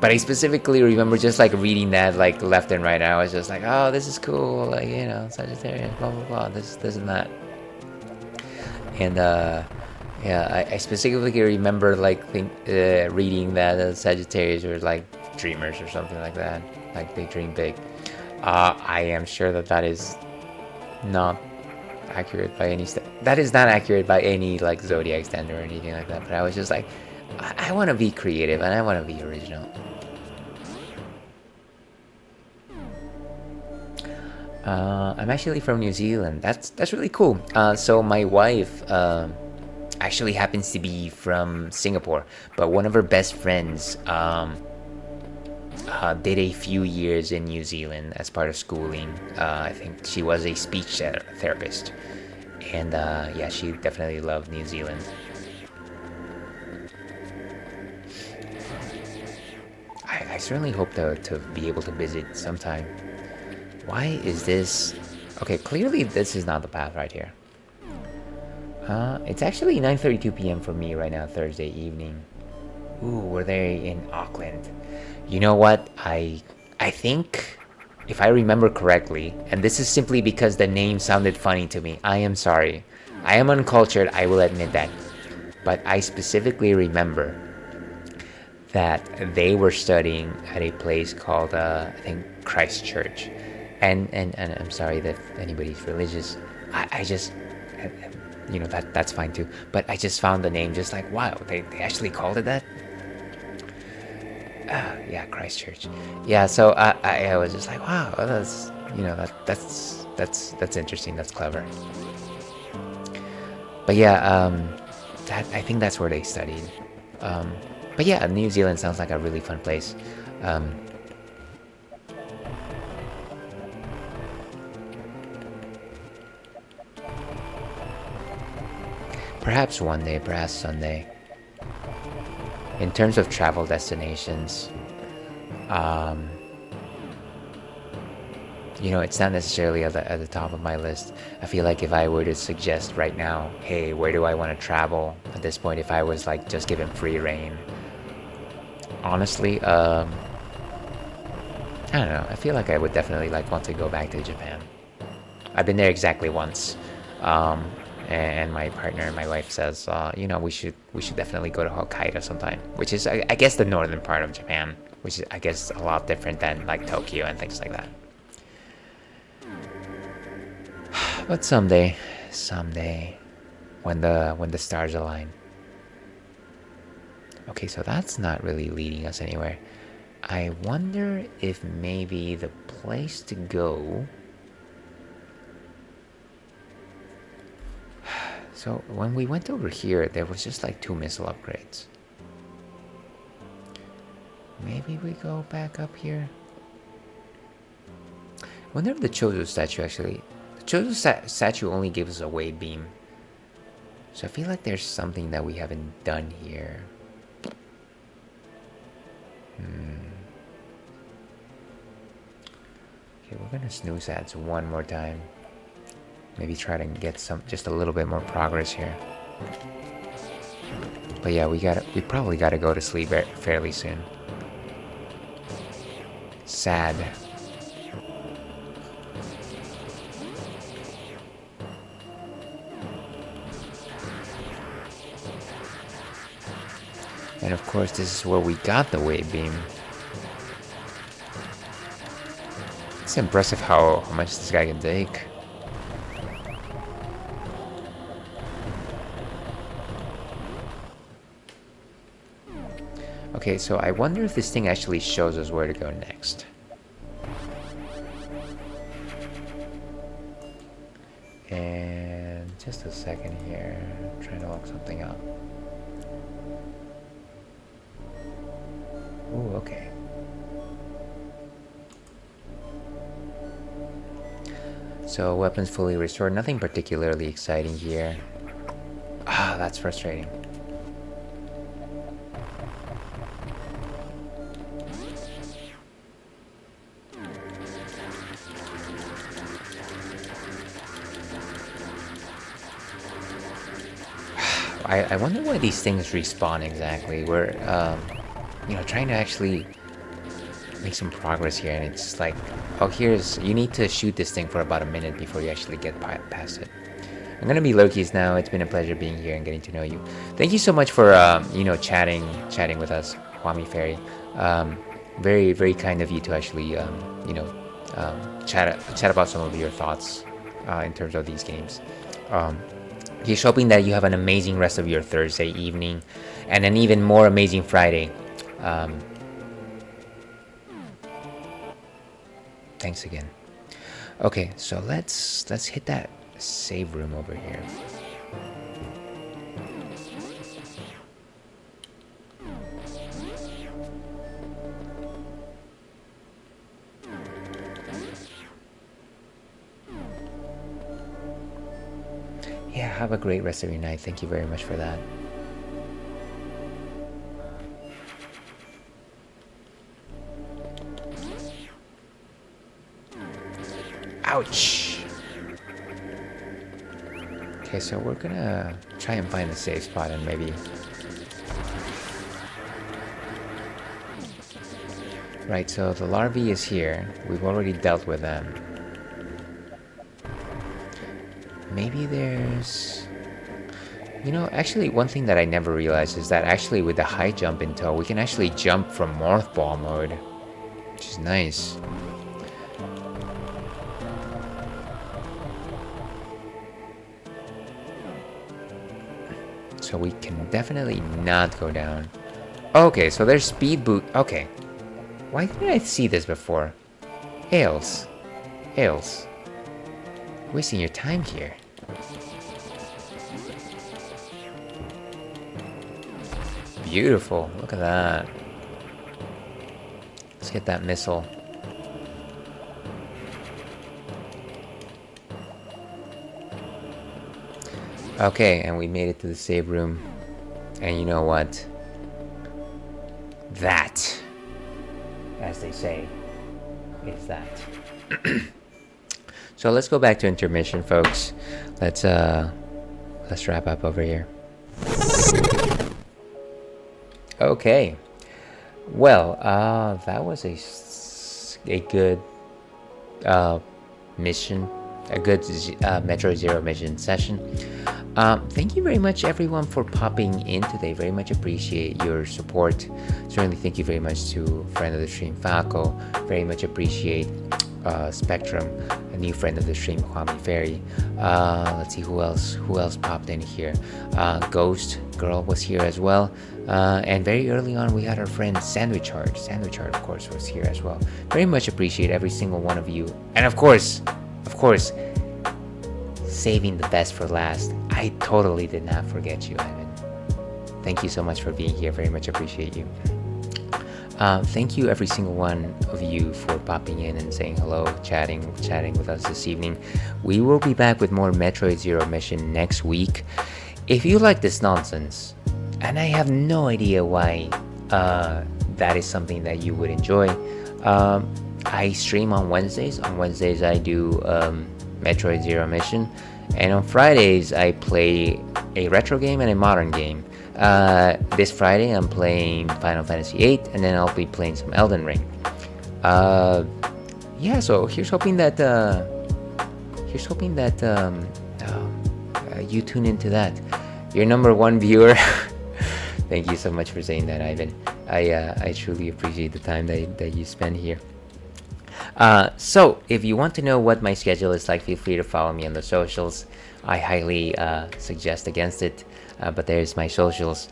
But I specifically remember just like reading that like left and right. And I was just like, oh, this is cool, like, you know, Sagittarius, blah blah blah, this and that. And yeah, I specifically remember like reading that Sagittarius were like dreamers or something like that, like they dream big. I am sure that is not accurate by any like zodiac standard or anything like that. But I was just like, I want to be creative and I want to be original. I'm actually from New Zealand. That's really cool. So my wife actually happens to be from Singapore, but one of her best friends did a few years in New Zealand as part of schooling. I think she was a speech therapist, and yeah, she definitely loved New Zealand. I certainly hope to be able to visit sometime. Why is this? Okay, clearly this is not the path right here. It's actually 9:32 p.m. for me right now, Thursday evening. Ooh, we're there in Auckland. You know what? I think, if I remember correctly, and this is simply because the name sounded funny to me. I am sorry. I am uncultured, I will admit that. But I specifically remember that they were studying at a place called, I think, Christchurch. And I'm sorry that anybody's religious. I just, you know, that's fine too. But I just found the name just like, wow, they actually called it that? Yeah, Christchurch. Yeah, so I was just like, wow, that's, you know, that's interesting, that's clever. But yeah, I think that's where they studied. But yeah, New Zealand sounds like a really fun place. Perhaps one day, perhaps someday. In terms of travel destinations, you know, it's not necessarily at the top of my list. I feel like if I were to suggest right now, hey, where do I want to travel at this point, if I was like just given free reign, honestly, I don't know. I feel like I would definitely like want to go back to Japan. I've been there exactly once. and my partner, my wife says, you know, we should definitely go to Hokkaido sometime, which is I guess the northern part of Japan, which is I guess a lot different than like Tokyo and things like that. But someday, when the stars align. Okay, so that's not really leading us anywhere. I wonder if maybe the place to go. So when we went over here, there was just like 2 missile upgrades. Maybe we go back up here. I wonder if the Chozo statue actually... The Chozo statue only gives us a wave beam. So I feel like there's something that we haven't done here. Okay, we're gonna snooze ads one more time. Maybe try to get just a little bit more progress here. But yeah, we probably gotta go to sleep fairly soon. Sad. And of course, this is where we got the wave beam. It's impressive how much this guy can take. Okay, so I wonder if this thing actually shows us where to go next. And just a second here, I'm trying to look something up. Ooh, okay. So weapons fully restored, nothing particularly exciting here. Ah, that's frustrating. I wonder why these things respawn exactly. We're, you know, trying to actually make some progress here, and it's like, oh, you need to shoot this thing for about a minute before you actually get past it. I'm gonna be Loki's now. It's been a pleasure being here and getting to know you. Thank you so much for, you know, chatting with us, Wami Fairy. Very, very kind of you to actually, you know, chat about some of your thoughts in terms of these games. He's hoping that you have an amazing rest of your Thursday evening and an even more amazing Friday. Thanks again. Okay, so let's hit that save room over here. Yeah, have a great rest of your night. Thank you very much for that. Ouch! Okay, so we're gonna try and find a safe spot and maybe... Right, so the larvae is here. We've already dealt with them. Maybe there's... You know, actually, one thing that I never realized is that actually with the high jump in tow, we can actually jump from Morphball mode, which is nice. So we can definitely not go down. Okay, so there's speed boot. Okay. Why didn't I see this before? Ails. Wasting your time here. Beautiful. Look at that. Let's get that missile. Okay, and we made it to the save room. And you know what? That, as they say, is that. So let's go back to intermission, folks. Let's wrap up over here. Okay. Well, that was a good mission, a good Metroid Zero mission session. Thank you very much, everyone, for popping in today. Very much appreciate your support. Certainly, thank you very much to friend of the stream, Falco. Very much appreciate Spectrum, a new friend of the stream, Kwame Ferry. Let's see who else. Who else popped in here? Ghost Girl was here as well. And very early on, we had our friend Sandwich Heart. Sandwich Heart, of course, was here as well. Very much appreciate every single one of you. And of course, saving the best for last. I totally did not forget you, Ivan. Thank you so much for being here. Very much appreciate you. Thank you, every single one of you, for popping in and saying hello, chatting with us this evening. We will be back with more Metroid Zero Mission next week. If you like this nonsense, and I have no idea why that is something that you would enjoy, I stream on Wednesdays. On Wednesdays, I do Metroid Zero Mission, and on Fridays, I play a retro game and a modern game. This Friday I'm playing Final Fantasy VIII, and then I'll be playing some Elden Ring. Yeah, so here's hoping that you tune into that. Your number one viewer. Thank you so much for saying that, Ivan. I truly appreciate the time that you spend here. So if you want to know what my schedule is like, feel free to follow me on the socials. I highly suggest against it, but there's my socials.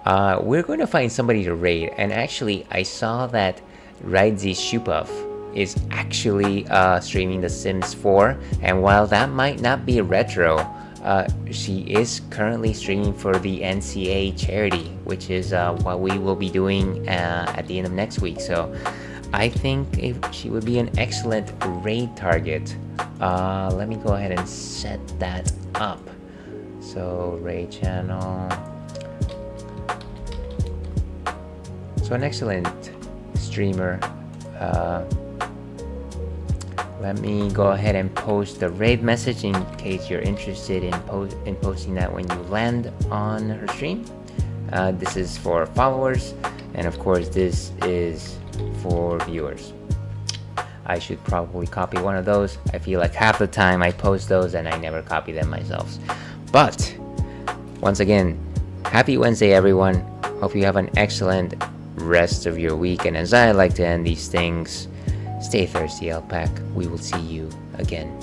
We're going to find somebody to raid, and actually I saw that Raidzi Shupov is actually streaming The Sims 4, and while that might not be retro, she is currently streaming for the NCA charity, which is what we will be doing at the end of next week. So I think she would be an excellent raid target. Let me go ahead and set that up. So raid channel. So an excellent streamer. Let me go ahead and post the raid message in case you're interested in posting that when you land on her stream. This is for followers, and of course this is for viewers. I should probably copy one of those. I feel like half the time I post those and I never copy them myself. But once again, happy Wednesday, everyone. Hope you have an excellent rest of your week. And as I like to end these things, stay thirsty, Alpac. We will see you again.